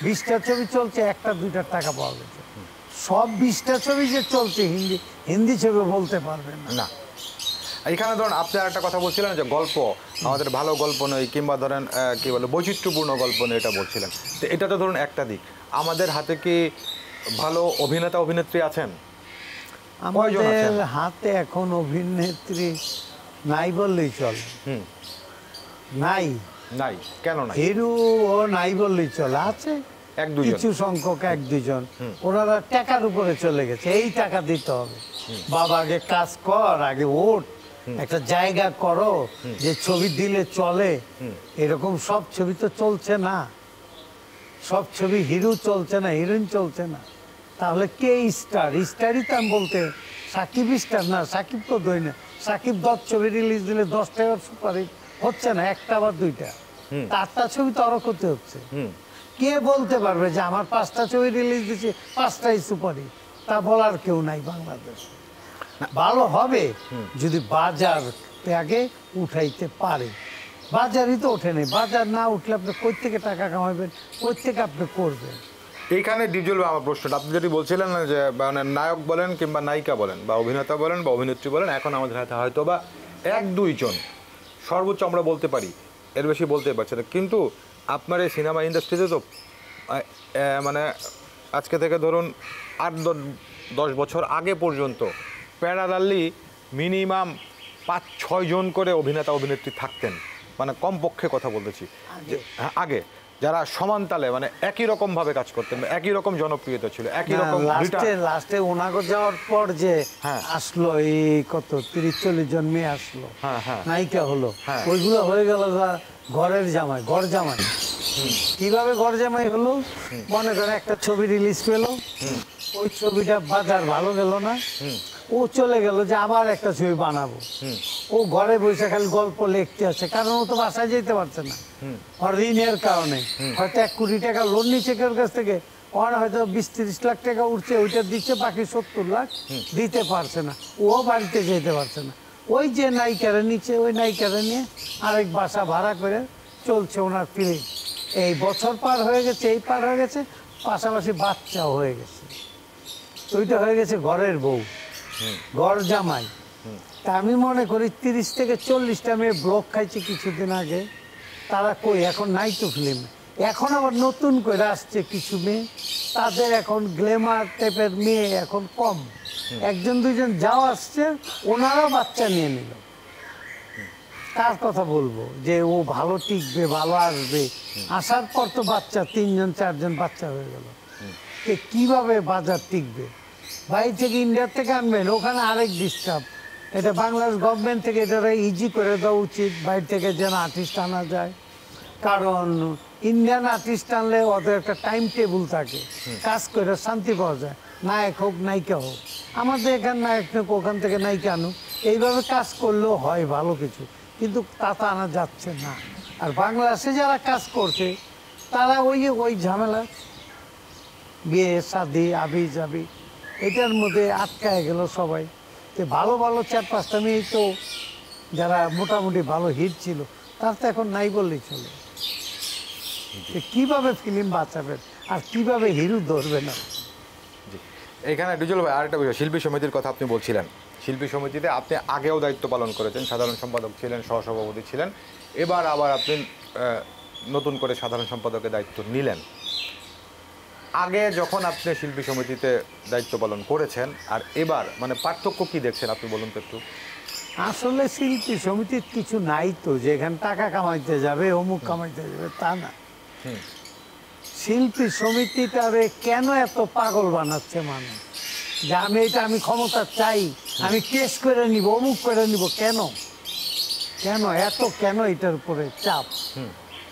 20টা ছবি চলছে, 1টা-2টার টাকা পাওয়া গেছে। সব 20টা ছবি যে চলছে হিন্দি ছবি বলতে পারবে না। এখানে ধরুন আপনি একটা কথা বলছিলেন যে গল্প আমাদের ভালো গল্প নয়, কিংবা ধরেন কি বলে বৈচিত্র্যপূর্ণ গল্প নয়, এটা বলছিলেন। তো এটা তো ধরুন একটা দিক। আমাদের হাতে কি ভালো অভিনেতা অভিনেত্রী আছেন? আমাদের হাতে এখন অভিনেত্রী নাই বললেই চলে। নাই নাই কেন নাই? হিরো ও নাই বললেই চলে, আছে কিছু সংখ্যক 1-2 জন, ওনারা টাকার উপরে চলে গেছে, এই টাকা দিতে হবে, বাবা আগে কাজ কর, আগে ওঠ, একটা জায়গা করো যে ছবি দিলে চলে। এরকম সব ছবি তো চলছে না, সব ছবি হিরো চলছে না, হিরোইন চলছে না, তাহলে কে স্টারই তো আমি বলতে সাকিব স্টার না, সাকিব তো দই না। সাকিব 10 ছবি রিলিজ দিলে 10টা সুপারহিট হচ্ছে না, 1টা বা 2টা, 4টা ছবি তো আরো করতে হচ্ছে। কে বলতে পারবে যে আমার 5টা ছবি রিলিজ দিচ্ছে 5টাই সুপারহিট? তা বলার কেউ নাই বাংলাদেশে। ভালো হবে যদি বাজার আগে উঠাইতে পারে, বাজারই তো ওঠে নেই, বাজার না উঠলে আপনি কই থেকে টাকা কামাবেন, কই থেকে আপনি করবেন? এইখানে ডিজল আমার প্রশ্নটা, আপনি যেটি বলছিলেন না যে মানে নায়ক বলেন কিংবা নায়িকা বলেন বা অভিনেতা বলেন বা অভিনেত্রী বলেন, এখন আমাদের হাতে হয়তো বা 1-2 জন সর্বোচ্চ আমরা বলতে পারি, এর বেশি বলতে পারছি না। কিন্তু আপনার এই সিনেমা ইন্ডাস্ট্রিতে তো মানে আজকে থেকে ধরুন 8-10 বছর আগে পর্যন্ত প্যারালালি মিনিমাম 5-6 জন করে অভিনেতা অভিনেত্রী থাকতেন, মানে কমপক্ষে কথা বলতেছি আগে, যারা সমান তালে মানে একই রকম ভাবে কাজ করতেন, একই রকম জনপ্রিয়তা ছিল, একই রকম। লাস্টে ওনাগো যাওয়ার পর যে আসলো এই কত 30-40 জন মেয়ে আসলো, নায়িকা হলো, ওইগুলো হয়ে গেল ঘরের জামাই, ঘর জামাই। কিভাবে ঘর জামাই হলো? মনে করেন একটা ছবি রিলিজ পেলো, ওই ছবিটা বাজার ভালো গেল না, ও চলে গেল যে আবার একটা ছবি বানাবো, ও ঘরে বসে খালি গল্প লিখতে আছে, কারণ ও তো বাসায় যেতে পারছে না, আর ঋণের কারণে হয়তো 1 কোটি টাকা লোন নিচ্ছে কেউ কাছ থেকে, ওর হয়তো 20-30 লাখ টাকা উঠছে, ওইটা দিচ্ছে, বাকি 70 লাখ দিতে পারছে না, ও বাড়িতে যেতে পারছে না। ওই যে নায়িকারা নিচ্ছে, ওই নায়িকারা নিয়ে আরেক বাসা ভাড়া করে চলছে ওনার ফিল্ম। এই বছর পার হয়ে গেছে, এই পার হয়ে গেছে, পাশাপাশি বাচ্চাও হয়ে গেছে, ওইটা হয়ে গেছে ঘরের বউ, ঘর জামাই। তা আমি মনে করি 30 থেকে 40টা মেয়ে ব্লক খাইছে কিছুদিন আগে, তারা কই এখন নাই তো ফিল্ম। এখন আবার নতুন করে আসছে কিছু মেয়ে, তাদের এখন গ্ল্যামার টাইপের মেয়ে এখন কম, একজন দুইজন যাও আসছে, ওনারাও বাচ্চা নিয়ে নিল। কার কথা বলবো যে ও ভালো টিকবে, ভালো আসবে, আসার পর তো বাচ্চা 3জন 4জন বাচ্চা হয়ে গেল। কিভাবে বাজার টিকবে? বাইরে থেকে ইন্ডিয়া থেকে আনবেন, ওখানে আরেক ডিস্টার্ব। এটা বাংলাদেশ গভর্নমেন্ট থেকে এটা ইজি করে দেওয়া উচিত, বাইরে থেকে যেন আর্টিস্ট আনা যায়। কারণ ইন্ডিয়ান আর্টিস্ট আনলে ওদের একটা টাইম টেবিল থাকে, কাজ করে শান্তি পাওয়া যায়, নায়ক হোক নায়িকা হোক। আমাদের এখানে নায়ক হোক, ওখান থেকে নায়িকা আনুক, এইভাবে কাজ করলেও হয় ভালো কিছু, কিন্তু তা তো আনা যাচ্ছে না। আর বাংলাদেশে যারা কাজ করছে তারা ওই ঝামেলা, বিয়ে শাদি আবি যাবি, এটার মধ্যে আটকায় গেল সবাই। তো ভালো ভালো 4-5টা মেয়ে তো যারা মোটামুটি ভালো হিট ছিল, তার তো এখন নাই বললেই চলে। কিভাবে ফিল্ম বাঁচাবেন আর কিভাবে হিরো ধরবেন? এখানে ডিজল ভাই আরেকটা বিষয়, শিল্পী সমিতির কথা আপনি বলছিলেন। শিল্পী সমিতিতে আপনি আগেও দায়িত্ব পালন করেছেন, সাধারণ সম্পাদক ছিলেন, সহসভাপতি ছিলেন, এবার আবার আপনি নতুন করে সাধারণ সম্পাদকের দায়িত্ব নিলেন। আগে যখন আপনি শিল্পী সমিতিতে দায়িত্ব পালন করেছেন আর এবার মানে পার্থক্য কি দেখছেন আপনি বলুন তো একটু। আসলে শিল্পী সমিতির কিছু নাই তো, যে এখানে টাকা কামাইতে যাবে, অমুক কামাইতে যাবে, তা না। শিল্পী সমিতিটারে কেন এত পাগল বানাচ্ছে মানুষ, যে আমি ক্ষমতা চাই, আমি কেস করে নিব, অমুক করে নিব, কেন কেন এত কেন এটার উপরে চাপ?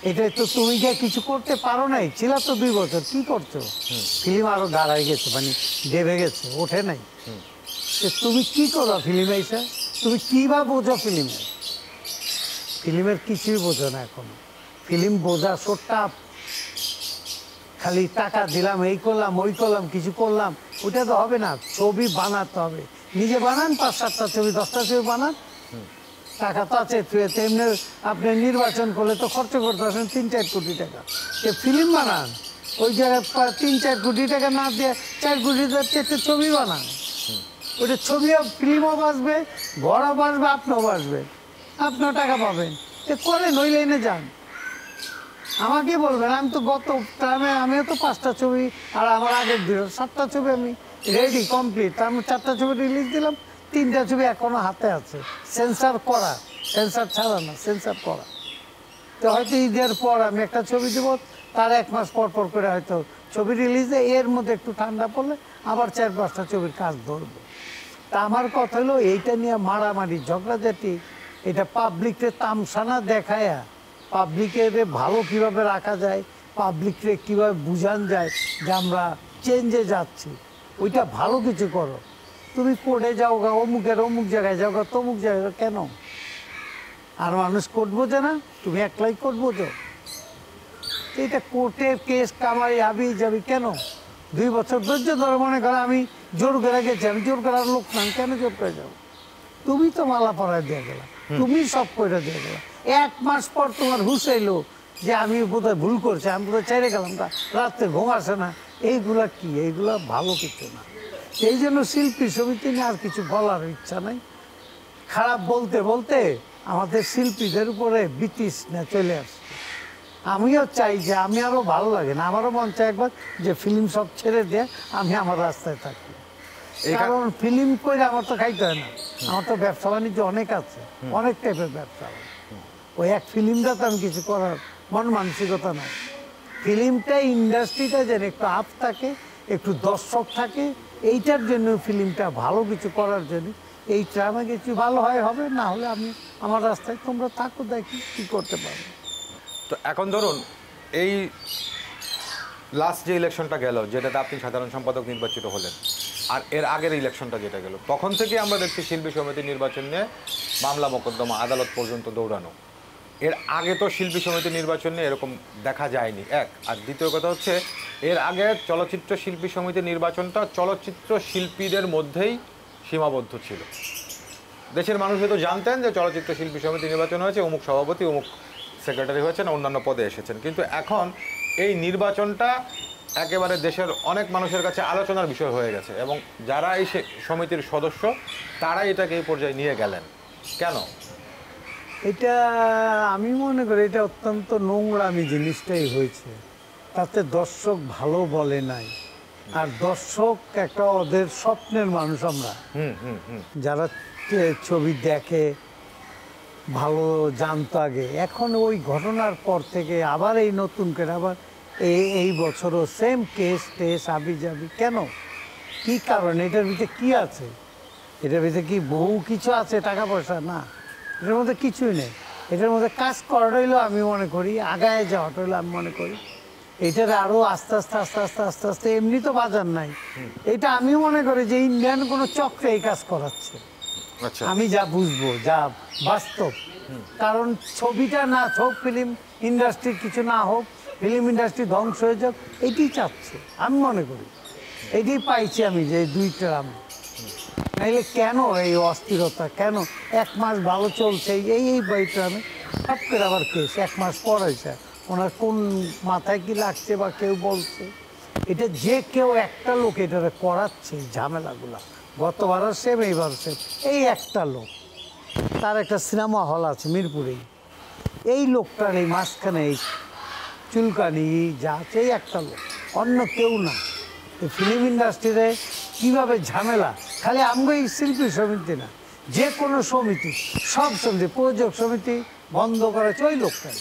এটাই তো তুমি যে কিছু করতে পারো নাই, ছিল তো 2 বছর, কি করছো? ফিল্ম আরো দাঁড়ায় গেছে, মানে দেবে গেছে, ওঠে নাই। তুমি কি করো ফিল্মে এসে? তুমি কি বা বোঝো ফিল্মে? ফিল্মের কিছুই বোঝো না এখন। ফিল্ম বোঝা সোটা, খালি টাকা দিলাম, এই করলাম ওই করলাম, কিছু করলাম, ওটা তো হবে না। ছবি বানাতে হবে, নিজে বানান, 5-7টা ছবি 10টা ছবি বানান, টাকা তো আছে। তেমনি আপনি নির্বাচন করলে তো খরচ করতে আসেন 3-4 কোটি টাকা, সে ফিল্ম বানান, ওই জায়গায় 3-4 কোটি টাকা না দিয়ে 4 কোটি টাকা ছবি বানান, ওইটা ছবিও ফিল্মও বাঁচবে, ঘরও বাঁচবে, আপনিও বাঁচবে, আপনিও টাকা পাবেন। করেন, ওই লাইনে যান। আমাকে বলবেন, আমি তো গত টাইমে আমিও তো 5টা ছবি, আর আমার আগের দিন 7টা ছবি আমি রেডি কমপ্লিট, আমি 4টা ছবি রিলিজ দিলাম, 3টা ছবি এখনো হাতে আছে, সেন্সার করা, সেন্সার ছাড়া না, সেন্সার করা। তো হয়তো ঈদের পর আমি একটা ছবি দেবো, তার 1 মাস পর পর করে হয়তো ছবি রিলিজে, এর মধ্যে একটু ঠান্ডা পড়লে আবার 4-5টা ছবির কাজ ধরবো। তা আমার কথা হলো, এইটা নিয়ে মারামারি ঝগড়াঝাটি, এটা পাবলিককে তামসানা দেখায়া পাবলিকের ভালো কিভাবে রাখা যায়, পাবলিককে কিভাবে বুঝান যায় যে আমরা চেঞ্জে যাচ্ছি, ওইটা ভালো কিছু করো। তুমি কোর্টে যাও গা, অমুক জায়গায় যাও গা, তমুক জায়গায়, কেন? আর মানুষ কোর্ট বোঝে না, তুমি একলাই কোর্ট বোঝো। এটা কোর্টের কেস কামাই আবি যাবি, কেন? 2 বছর ধৈর্য ধরে, মনে করো আমি জোর করে গেছি, আমি জোর করার লোক না, কেন জোর করে যাবো? তুমি তো মালা পরায় দিয়ে গেলা, তুমি সব করে দিয়ে গেলা, 1 মাস পর তোমার হুশ এলো যে আমি বোধহয় ভুল করছি, আমি বোধহয় ছেড়ে গেলাম, রাত্রে ঘুম আসে না। এইগুলা কি? এইগুলা ভালো কিছু না। এই জন্য শিল্পী সমিতি নিয়ে আর কিছু বলার ইচ্ছা নাই। খারাপ বলতে বলতে আমাদের শিল্পীদের উপরে বিতৃষ্ণা চলে আসছে। আমিও চাই যে আমি আরো ভালো লাগে না, আমারও মন চাই একবার যে ফিল্ম সব ছেড়ে দিয়ে আমি আমার রাস্তায় থাকি। কারণ ফিল্ম করে আমার তো খাইতে হয় না, আমার তো ব্যবসা বাণিজ্য অনেক আছে, অনেক টাইপের ব্যবসা। ওই এক ফিল্মটা তো আমি কিছু করার মন মানসিকতা নাই। ফিল্মটা ইন্ডাস্ট্রিটা যেন একটু আপ থাকে, একটু দর্শক থাকে, এইটার জন্য ফিল্মটা ভালো কিছু করার জন্য এইটা আমার কিছু ভালো হয় হবে, না হলে আমি আমার রাস্তায়, তোমরা থাকো, দেখি কী করতে পারবে। তো এখন ধরুন এই লাস্ট যে ইলেকশনটা গেল, যেটাতে আপনি সাধারণ সম্পাদক নির্বাচিত হলেন, আর এর আগের ইলেকশনটা যেটা গেল, তখন থেকে আমরা দেখছি শিল্পী সমিতি নির্বাচন নিয়ে মামলা মোকদ্দমা আদালত পর্যন্ত দৌড়ানো। এর আগে তো শিল্পী সমিতি নির্বাচন নিয়ে এরকম দেখা যায়নি, এক। আর দ্বিতীয় কথা হচ্ছে, এর আগে চলচ্চিত্র শিল্পী সমিতি নির্বাচনটা চলচ্চিত্র শিল্পীদের মধ্যেই সীমাবদ্ধ ছিল। দেশের মানুষ হয়তো জানতেন যে চলচ্চিত্র শিল্পী সমিতি নির্বাচন হয়েছে, অমুক সভাপতি, অমুক সেক্রেটারি হয়েছেন, অন্যান্য পদে এসেছেন। কিন্তু এখন এই নির্বাচনটা একেবারে দেশের অনেক মানুষের কাছে আলোচনার বিষয় হয়ে গেছে, এবং যারা এই সমিতির সদস্য তারাই এটাকে এই পর্যায়ে নিয়ে গেলেন। কেন? এটা আমি মনে করি এটা অত্যন্ত নোংরামি জিনিসটাই হয়েছে। তাতে দর্শক ভালো বলে নাই, আর দর্শক একটা ওদের স্বপ্নের মানুষ আমরা, যারা ছবি দেখে ভালো জানতো আগে। এখন ওই ঘটনার পর থেকে আবার এই নতুন করে আবার এই বছরও সেম কেস টেস আবি যাবি কেন, কি কারণ, এটার ভিতরে কি আছে? এটার ভিতরে কি বহু কিছু আছে, টাকা পয়সা? না, এটার মধ্যে কিছুই নেই। এটার মধ্যে কাজ করা হইলো আমি মনে করি, আগায় যাওয়াটা হইলো আমি মনে করি এটার আরো আস্তে আস্তে আস্তে আস্তে আস্তে আস্তে, এমনি তো বাজার নাই, এটা আমি মনে করি যে ইন্ডিয়ান কোনো চক্রে এই কাজ করাচ্ছে। আচ্ছা, আমি যা বুঝবো, যা বাস্তব, কারণ ছবিটা না হোক, ফিল্ম ইন্ডাস্ট্রি কিছু না হোক, ফিল্ম ইন্ডাস্ট্রি ধ্বংস হয়ে যাক, এটাই চাচ্ছে আমি মনে করি। এটাই পাইছি আমি যে দুইটা আমি, নাইলে কেন এই অস্থিরতা, কেন 1 মাস ভালো চলছে এই বইটা আমি সব করে আবার কেস 1 মাস পর হয়েছে, ওনার কোন মাথায় কি লাগছে বা কেউ বলছে, এটা যে কেউ একটা লোক এটা করাচ্ছে ঝামেলাগুলা, গতবারও সেম এইবার সেম, এই একটা লোক, তার একটা সিনেমা হল আছে মিরপুরেই, এই লোকটার এই মাঝখানে এই চুলকানি যা আছে এই একটা লোক, অন্য কেউ না। ফিল্ম ইন্ডাস্ট্রিতে কীভাবে ঝামেলা, খালি আমগো এই শিল্পী সমিতি না, যে কোনো সমিতি, সব সমিতি, প্রযোজক সমিতি বন্ধ করেছে ওই লোকটাই,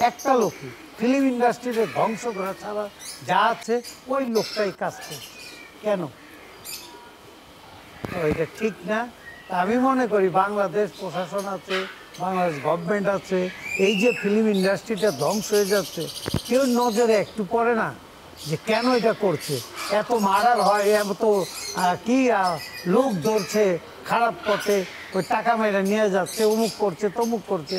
একটা লোকই ফিল্ম ইন্ডাস্ট্রিতে ধ্বংস করা ছাড়া যা আছে ওই লোকটাই কাজ করছে। কেন? তো এটা ঠিক না। আমি মনে করি বাংলাদেশ প্রশাসন আছে, বাংলাদেশ গভর্নমেন্ট আছে, এই যে ফিল্ম ইন্ডাস্ট্রিটা ধ্বংস হয়ে যাচ্ছে, কেউ নজরে একটু পড়ে না যে কেন এটা করছে? এত মার্ডার হয়, এত কি লোক ধরছে খারাপ পথে, ওই টাকা মেরে নিয়ে যাচ্ছে, অমুক করছে তমুক করছে,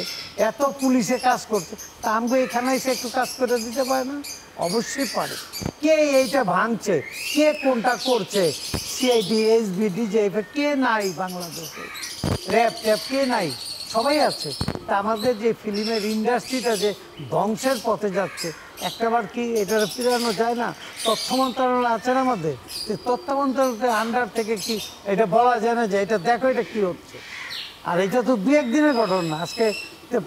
এত পুলিশে কাজ করছে, তা আমাকে এখানে এসে একটু কাজ করে দিতে পারে না? অবশ্যই পারে। কে এইটা ভাঙছে, কে কোনটা করছে, সিআইডি, এসবি, ডিজিএফ, কে নাই বাংলাদেশে? র্যাব ট্যাব কে নাই? সবাই আছে। তা আমাদের যে ফিল্মের ইন্ডাস্ট্রিটা যে ধ্বংসের পথে যাচ্ছে, একটাবার কি এটা ফিরানো যায় না? তথ্য মন্ত্রণালয় আছে না আমাদের, তথ্য মন্ত্রণালয়ের আন্ডার থেকে কি এটা বলা যায় না যে এটা দেখো এটা কি হচ্ছে? আর এটা তো 2-1 দিনের ঘটনা, আজকে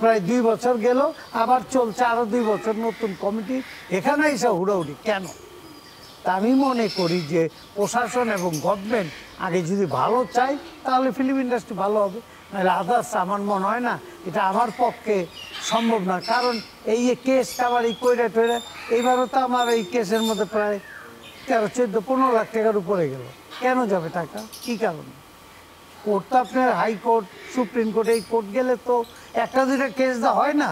প্রায় 2 বছর গেল, আবার চলছে আরো 2 বছর নতুন কমিটি, এখানে এসে হুড়াহুড়ি কেন? তা আমি মনে করি যে প্রশাসন এবং গভর্নমেন্ট আগে যদি ভালো চাই তাহলে ফিল্ম ইন্ডাস্ট্রি ভালো হবে, নাহলে আদার্স আমার মনে হয় না এটা আমার পক্ষে সম্ভব না। কারণ এই যে কেসটা আবার এই কইরা টইরা, এইবারও তো আমার এই কেসের মধ্যে প্রায় 13-14-15 লাখ টাকার উপরে গেল। কেন যাবে টাকা? কি কারণে? কোর্ট তো আপনার হাইকোর্ট, সুপ্রিম কোর্ট, এই কোর্ট গেলে তো 1-2টা কেস দেওয়া হয় না,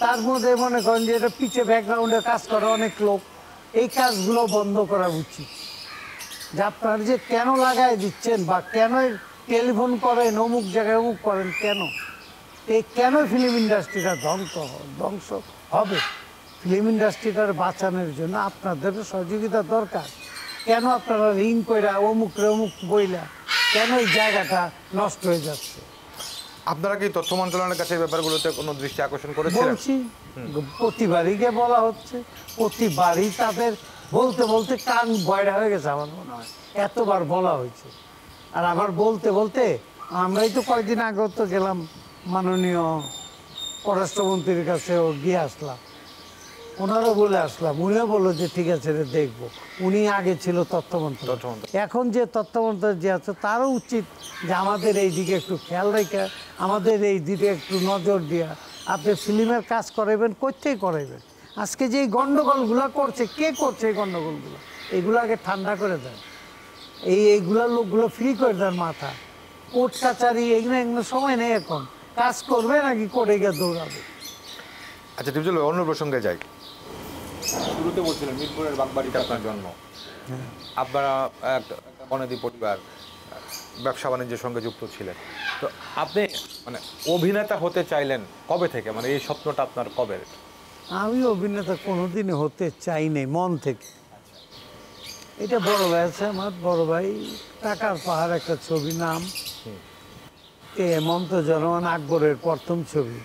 তার মধ্যে মনে করেন যে এটা পিছে ব্যাকগ্রাউন্ডে কাজ করে অনেক লোক, এই কাজগুলো বন্ধ করা উচিত। যে আপনারা যে কেন লাগাই দিচ্ছেন বা কেন টেলিফোন করেন অমুক জায়গায় অমুক করেন, কেন এই কেন ফিল্ম ইন্ডাস্ট্রিটা ধ্বংস হবে? ফিল্ম ইন্ডাস্ট্রিটার বাঁচানোর জন্য আপনাদেরও সহযোগিতা দরকার। কেন আপনারা রিং কইরা অমুক বইলা কেন এই জায়গাটা নষ্ট হয়ে যাচ্ছে? আপনারা কি তথ্য মন্ত্রণালয়ের কাছে এই ব্যাপারগুলোতে কোনো দৃষ্টি আকর্ষণ করেছিলেন? বলছি, প্রতিবারই গিয়ে বলা হচ্ছে, প্রতিবারই তাদের বলতে বলতে কান বয়রা হয়ে গেছে আমার মনে হয়, এতবার বলা হয়েছে। আর আবার বলতে বলতে আমরাই তো কয়েকদিন আগে তো গেলাম মাননীয় পররাষ্ট্রমন্ত্রীর কাছেও গিয়ে আসলাম, ওনারও বলে আসলাম, উনিও বললো যে ঠিক আছে রে দেখবো। উনি আগে ছিল তথ্যমন্ত্রী, এখন যে তথ্যমন্ত্রী যে আছে তারও উচিত যে আমাদের এই দিকে একটু খেয়াল রেখে, আমাদের এই দিকে একটু নজর দেওয়া। আপনি ফিল্মের কাজ করাইবেন, কোথায় করাইবেন? আজকে যে এই গণ্ডগোলগুলো করছে, কে করছে এই গণ্ডগোলগুলো? এগুলো আগে ঠান্ডা করে দেন, এইগুলো লোকগুলো ফ্রি করে দেন মাথা। কোর্ট কাচারি এগুলো সময় নেই, এখন কাজ করবে নাকি কোর্টে গিয়ে দৌড়াবে? আচ্ছা টিপজল, অন্য প্রসঙ্গে যাই। শুরুতে বলছিলেন মিরপুরের বাগবাড়িতে আপনার জন্ম, আপনারা একটা বনেদি পরিবার, ব্যবসা বাণিজ্যের সঙ্গে যুক্ত ছিলেন, তো আপনি মানে অভিনেতা হতে চাইলেন কবে থেকে? মানে এই স্বপ্নটা আপনার কবে? আমি অভিনেতা কোনোদিনই হতে চাই নাই মন থেকে। এটা বড় ভাই আছে আমার, বড় ভাই টাকার পাহাড় একটা ছবি, নাম হেমন্ত জনগণ, আকবরের প্রথম ছবি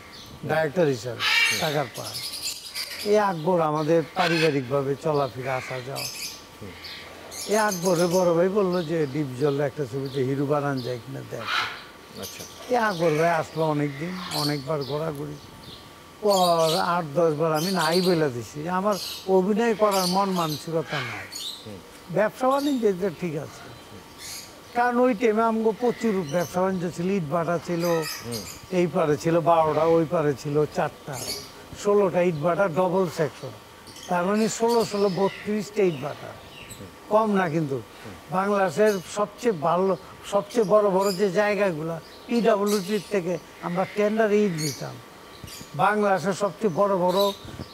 ডাইরেক্টর হিসাবে টাকার পাহাড়। এই আকবর আমাদের পারিবারিকভাবে চলাফেরা আসা যাওয়া, এই আকবরের বড় ভাই বললো যে ডিপজলে একটা ছবিতে হিরো বানান যায় কিনা দেখ। আচ্ছা এই আকবর ভাই আসলো অনেকদিন, অনেকবার ঘোরাঘুরি পর 8-10 বার আমি নাই বলে দিছি, আমার অভিনয় করার মন মানসিকতা নাই, ব্যবসা বাণিজ্য ঠিক আছে। কারণ ওই টাইমে আমাকে প্রচুর ব্যবসা বাণিজ্য ছিল, ইট ভাটা ছিল, এই পারে ছিল 12টা, ওই পারে ছিল 4টা, 16টা ইট ভাটা ডবল সেকশন, তার মানে 16-32টা ইট ভাটা, কম না কিন্তু। বাংলাদেশের সবচেয়ে ভালো, সবচেয়ে বড় বড় যে জায়গাগুলো পিডব্লিউডির থেকে আমরা টেন্ডার ইট দিতাম। বাংলাদেশের সবচেয়ে বড় বড়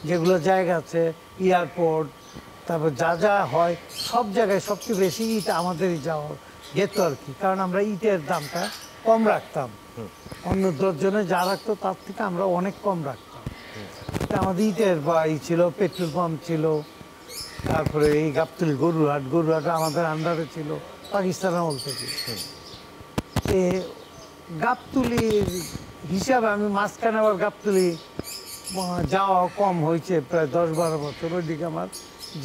যেগুলো জায়গা আছে, এয়ারপোর্ট, তারপর যা যা হয় সব জায়গায় সবচেয়ে বেশি ইট আমাদেরই যাওয়া যেত আর কি, কারণ আমরা ইটের দামটা কম রাখতাম, অন্য 10 জনে যা রাখতো তার থেকে আমরা অনেক কম রাখতাম। তা আমাদের ইটের বা ছিল, পেট্রোল পাম্প ছিল, তারপরে এই গাবতলী গরুহাট আমাদের আন্ডারে ছিল পাকিস্তান আমল থেকে। গাবতলির হিসাবে আমি মাঝখানে আবার গাবতলি যাওয়া কম হয়েছে, প্রায় 10-12 বছর ওইদিকে আমার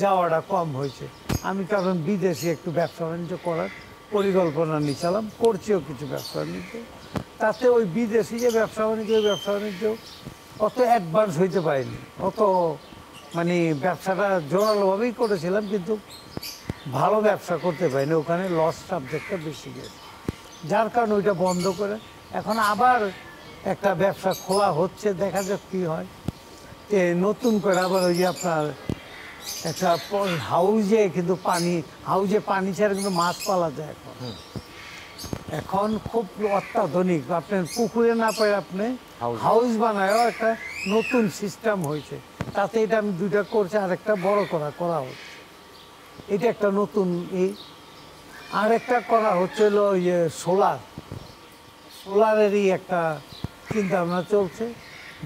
যাওয়াটা কম হয়েছে। আমি কারণ বিদেশে একটু ব্যবসা বাণিজ্য করার পরিকল্পনা নিয়েছিলাম, করছিও কিছু ব্যবসা বাণিজ্য, তাতে ওই বিদেশি যে ব্যবসা বাণিজ্য অত অ্যাডভান্স হইতে পারিনি, অত মানে ব্যবসাটা জোরালোভাবেই করেছিলাম, কিন্তু ভালো ব্যবসা করতে পারিনি, ওখানে লস সাবজেক্টটা বেশি গেছে, যার কারণে ওইটা বন্ধ করে এখন আবার একটা ব্যবসা খোলা হচ্ছে, দেখা যাক কী হয়। নতুন করে আবার ওই যে আপনার একটা হাউজে, কিন্তু হাউজে পানি ছাড়া কিন্তু মাছ পালা যায় এখন খুব অত্যাধুনিক, আপনার পুকুরে না পারে আপনি হাউস বানায়ও একটা নতুন সিস্টেম হয়েছে, তাতে এটা আমি 2টা করছি, আরেকটা বড় করা হচ্ছে, এটা একটা নতুন আরেকটা করা হচ্ছে হলো ইয়ে সোলারেরই একটা চিন্তা ভাবনা চলছে,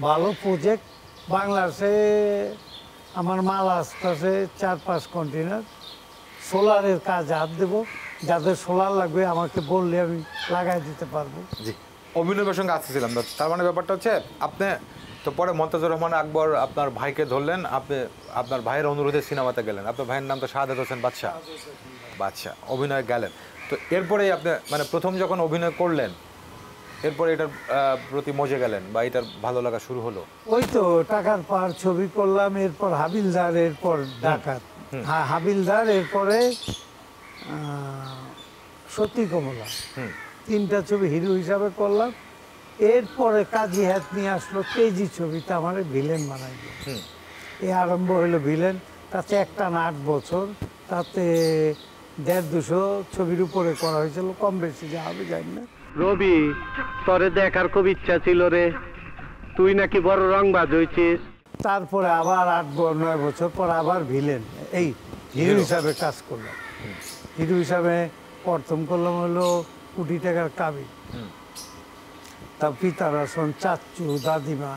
ভালো প্রজেক্ট। বাংলাদেশে আমার মাল আসতেছে 4-5 কন্টেনার, সোলারের কাজ হাত দেবো, যাদের সোলার লাগবে আমাকে বললে আমি লাগাই দিতে পারবো। জি, অভিনয় প্রসঙ্গে আসতেছিলাম, তার মানে ব্যাপারটা হচ্ছে আপনি তো পরে মন্তাজুর রহমান আকবর আপনার ভাইকে ধরলেন, আপনি আপনার ভাইয়ের অনুরোধে সিনেমাতে গেলেন, আপনার ভাইয়ের নাম তো শাহাদাত হোসেন বাদশা, অভিনয়ে গেলেন। তো এরপরেই আপনি মানে প্রথম যখন অভিনয় করলেন, এরপরে এটার প্রতি মজে গেলেন বা এটার ভালো লাগা শুরু হলো? ওই তো টাকার পাহাড় ছবি করলাম, এরপর হাবিলদার, এরপর ডাকাত, হাবিলদার, এরপরে সতী কমলা, 3টা ছবি হিরো হিসাবে করলাম। এরপরে কাজী হাত নিয়ে আসলো তেজি ছবিতে, আমার ভিলেন বানাই দিল, এই আরম্ভ হইলো ভিলেন। তাতে একটানা 8 বছর, তাতে 150-200 ছবির উপরে করা হয়েছিল, কম বেশি যা হবে জানি না। রবি, তোরে দেখার খুব ইচ্ছা ছিল রে, তুই নাকি বড় রংবাজ হয়েছিস। তারপরে আবার 8-9 বছর পর আবার ভিলেন, এই হিরো হিসাবে কাজ করলাম। হিরো হিসাবে প্রথম করলাম হলো কোটি টাকার কাবিন, তা পিতার আসন, চাচ্চু, দাদিমা,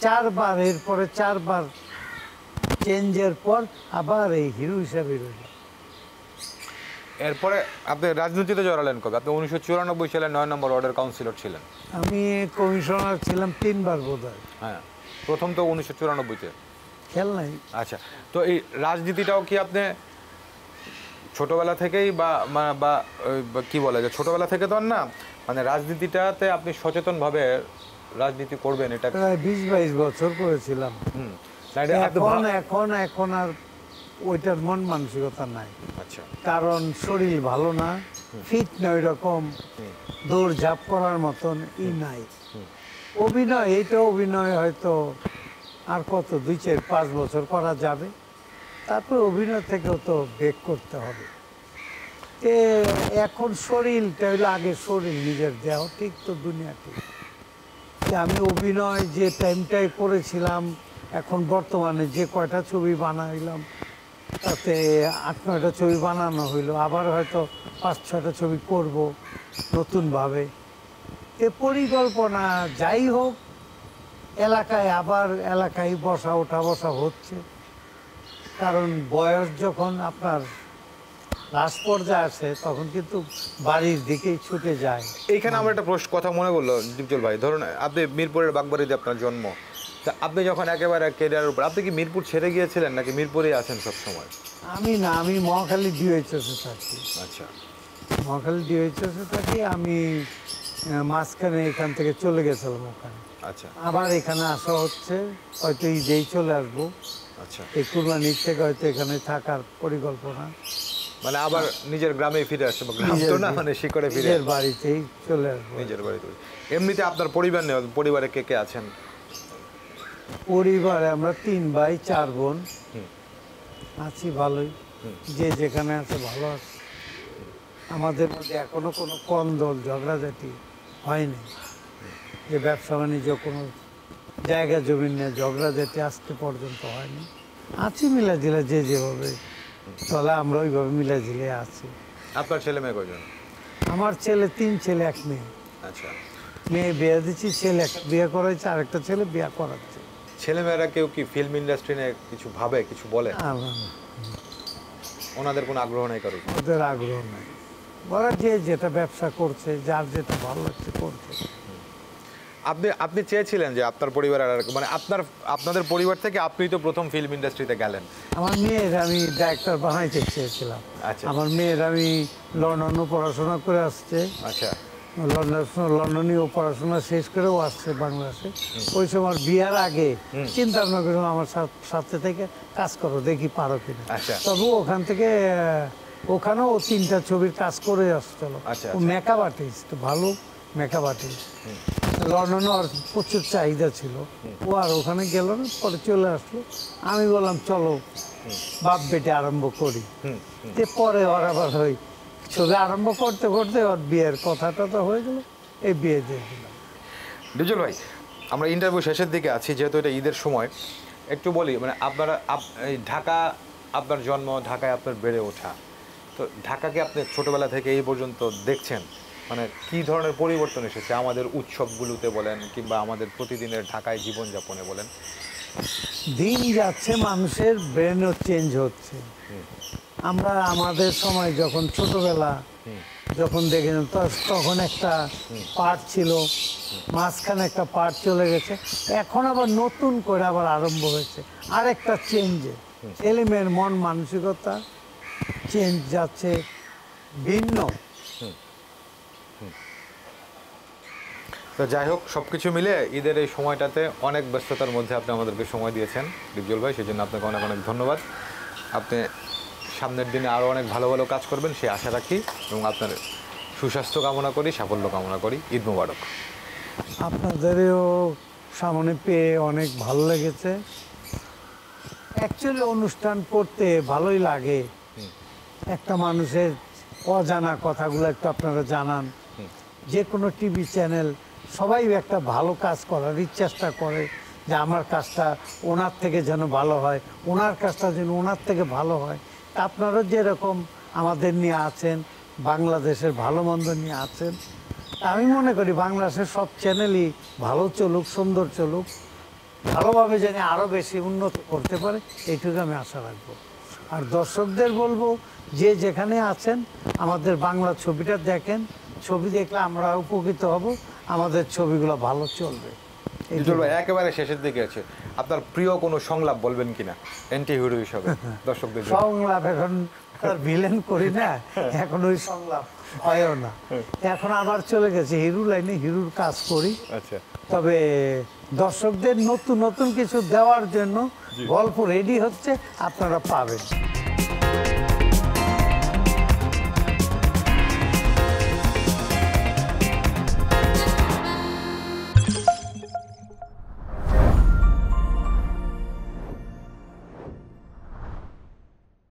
4বার, এরপরে 4বার চেঞ্জের পর আবার এই হিরো হিসাবে রইল। এরপরে আপনি রাজনীতিতে জড়ালেন কবে? আপনি 1994 সালে 9 নম্বর ওয়ার্ডের কাউন্সিলর ছিলেন। আমি কমিশনার ছিলাম 3বার বোধহয়। হ্যাঁ, প্রথম তো 1994-তে। খেয়াল নাই। আচ্ছা, তো এই রাজনীতিটাও কি আপনি ছোটবেলা থেকেই বা কি বলে যে ছোটবেলা থেকে তো আর না, মানে রাজনীতিটাতে আপনি সচেতনভাবে রাজনীতি করবেন এটা প্রায় 20-22 বছর করেছিলাম। এখন আর ওইটার মন মানসিকতা নাই। আচ্ছা, কারণ শরীর ভালো না, ফিট না, ওই রকম দৌড় ঝাঁপ করার মতন নাই। অভিনয় হয়তো আর কত 2-4-5 বছর করা যাবে, তারপর অভিনয় থেকেও তো ব্রেক করতে হবে। এখন শরীরটা হইলো আগে, শরীর নিজের দেহ ঠিক তো দুনিয়া ঠিক। আমি অভিনয় যে টাইমটাই করেছিলাম, এখন বর্তমানে যে কয়টা ছবি বানাইলাম তাতে 8-9টা ছবি বানানো হইলো, আবার হয়তো 5-6টা ছবি করব নতুনভাবে। পরিকল্পনা যাই হোক, এলাকায় বসা হচ্ছে, কারণ বয়স যখন আপনার লাস্ট পর্যায়ে আসে তখন কিন্তু বাড়ির দিকেই ছুটে যায়। এইখানে আমার একটা কথা মনে পড়লো দীপজল ভাই, ধরুন আপনি মিরপুরের বাগবাড়িতে আপনার জন্ম, তা আপনি যখন একেবারে ক্যারিয়ারের উপর, আপনি কি মিরপুর ছেড়ে গিয়েছিলেন নাকি মিরপুরেই আছেন সবসময়? আমি মহাখালী ডিওএইচএসে থাকি। আচ্ছা, মহাখালী ডিওএইচএসে থাকি আমি। মাঝখানে এখান থেকে চলে গেছিলাম ওখানে, আচ্ছা আবার এখানে আসা হচ্ছে, হয়তো ঈদেই চলে আসবো। আচ্ছা, এই কুরবানির থেকে হয়তো এখানে থাকার পরিকল্পনা। মানে আবার নিজের গ্রামে ফিরে আসছে, বা গ্রাম তো না, মানে শিকড়ে ফিরে নিজের বাড়িতেই চলে আসবো। নিজের বাড়িতে। এমনিতে আপনার পরিবার নেই, পরিবারে কে কে আছেন? পরিবারে আমরা 3 ভাই 4 বোন আছি, ভালোই। যে যেখানে আছে ভালো আছে। আমাদের মধ্যে এখনো কোনো কন্দল ঝগড়াঝাটি হয়নি, যে ব্যবসা বাণিজ্য কোনো জায়গা জমি নিয়ে ঝগড়াঝাটি আজকে পর্যন্ত হয়নি। আছি মিলাজিলা, যে যেভাবে চলে আমরা ওইভাবে মিলাজিলে আছি। আপনার ছেলে মেয়ে কয়জন? আমার ছেলে 3 ছেলে 1 মেয়ে। আচ্ছা, মেয়ে বিয়ে দিচ্ছি, ছেলে একটা বিয়ে করাইছে, আরেকটা ছেলে বিয়ে করাচ্ছে। ছেলে মেয়েরা কেউ কি ফিল্ম ইন্ডাস্ট্রি নিয়ে কিছু ভাবে, কিছু বলে? আর ওনাদের কোনো আগ্রহ নেই কারো? ওদের আগ্রহ নাই, ওরা যে যেটা ব্যবসা করছে, যার যেটা ভালো লাগছে করছে। আপনি আপনি চেয়েছিলেন যে আপনার পরিবার মানে আপনাদের পরিবার থেকে আপনি তো প্রথম ফিল্ম ইন্ডাস্ট্রিতে গেলেন। আমার মেয়ের আমি ডাইরেক্টর বানাইতে চেয়েছিলাম। আচ্ছা। আমার মেয়ের আমি লন্ডনে পড়াশোনা করে আসছে, আচ্ছা লন্ডনেও পড়াশোনা শেষ করেও আসছে বাংলাদেশে। ওই সময় বিয়ার আগে চিন্তা ভাবনা করলাম আমার সাথে থেকে কাজ করো, দেখি পারো কিনা। আচ্ছা। তবু ওখান থেকে ওখানেও 3টা ছবির কাজ করে আসছিল। আচ্ছা, ও মেকআপ আর্টিস্ট, ভালো মেকআপ আর্টিস্ট। লন্ডনে আর প্রচুর চাহিদা ছিল, ও আর ওখানে গেল না, পরে চলে আসলো। আমি বললাম চলো বাপ বেটে আরম্ভ করি। পরে ওর আবার ওই ছবি আরম্ভ করতে করতে ওর বিয়ের কথাটা তো হয়ে গেল, এই বিয়ে দিয়ে দিলাম। ডিজল ভাই, আমরা ইন্টারভিউ শেষের দিকে আছি, যেহেতু এটা ঈদের সময় একটু বলি, মানে আপনারা এই ঢাকা, আপনার জন্ম ঢাকায়, আপনার বেড়ে ওঠা, তো ঢাকাকে আপনি ছোটবেলা থেকে এই পর্যন্ত দেখছেন, মানে কি ধরনের পরিবর্তন এসেছে আমাদের উৎসবগুলোতে বলেন, কিংবা আমাদের প্রতিদিনের ঢাকায় জীবনযাপনে বলেন? দিন যাচ্ছে, মানুষের ব্রেনও চেঞ্জ হচ্ছে। আমরা আমাদের সময় যখন ছোটবেলা যখন দেখেছিলাম, তখন একটা পার্ট ছিল, মাঝখানে একটা পার্ট চলে গেছে, এখন আবার নতুন করে আবার আরম্ভ হয়েছে আরেকটা চেঞ্জে। ছেলেমেয়ের মন মানসিকতা চেঞ্জ যাচ্ছে, ভিন্ন। তো যাই হোক, সব কিছু মিলে ঈদের এই সময়টাতে অনেক ব্যস্ততার মধ্যে আপনি আমাদেরকে সময় দিয়েছেন ডিপজল ভাই, সেই জন্য আপনাকে অনেক অনেক ধন্যবাদ। আপনি সামনের দিনে আরও অনেক ভালো ভালো কাজ করবেন সেই আশা রাখি, এবং আপনার সুস্বাস্থ্য কামনা করি, সাফল্য কামনা করি। ঈদ মোবারক। আপনাদেরও সামনে পেয়ে অনেক ভালো লেগেছে। অ্যাকচুয়ালি অনুষ্ঠান করতে ভালোই লাগে, একটা মানুষের অজানা কথাগুলো একটু আপনারা জানান। যে কোনো টিভি চ্যানেল সবাই একটা ভালো কাজ করার চেষ্টা করে, যে আমার কাজটা ওনার থেকে যেন ভালো হয়, ওনার কাজটা যেন ওনার থেকে ভালো হয়। তা আপনারা যেরকম আমাদের নিয়ে আছেন, বাংলাদেশের ভালো মন্দ নিয়ে আছেন, আমি মনে করি বাংলাদেশের সব চ্যানেলই ভালো চলুক, সুন্দর চলুক, ভালোভাবে যেন আরও বেশি উন্নত করতে পারে, এইটুকু আমি আশা রাখবো। আর দর্শকদের বলবো, যে যেখানে আছেন আমাদের বাংলা ছবিটা দেখেন, ছবি দেখলে আমরা উপকৃত হব, আমাদের ছবিগুলো ভালো চলবে। ডিজল ভাই, একেবারে শেষের দিকে আছে, আপনার প্রিয় কোনো সংলাপ বলবেন কিনা অ্যান্টি হিরো হিসাবে দর্শকদের জন্য? সংলাপ এখন তার ভিলেন করি না, এখন ওই সংলাপ হয়ও না। এখন আবার চলে গেছে হিরো লাইনে, হিরোর কাজ করি। আচ্ছা, তবে দর্শকদের নতুন নতুন কিছু দেওয়ার জন্য গল্প রেডি হচ্ছে, আপনারা পাবেন।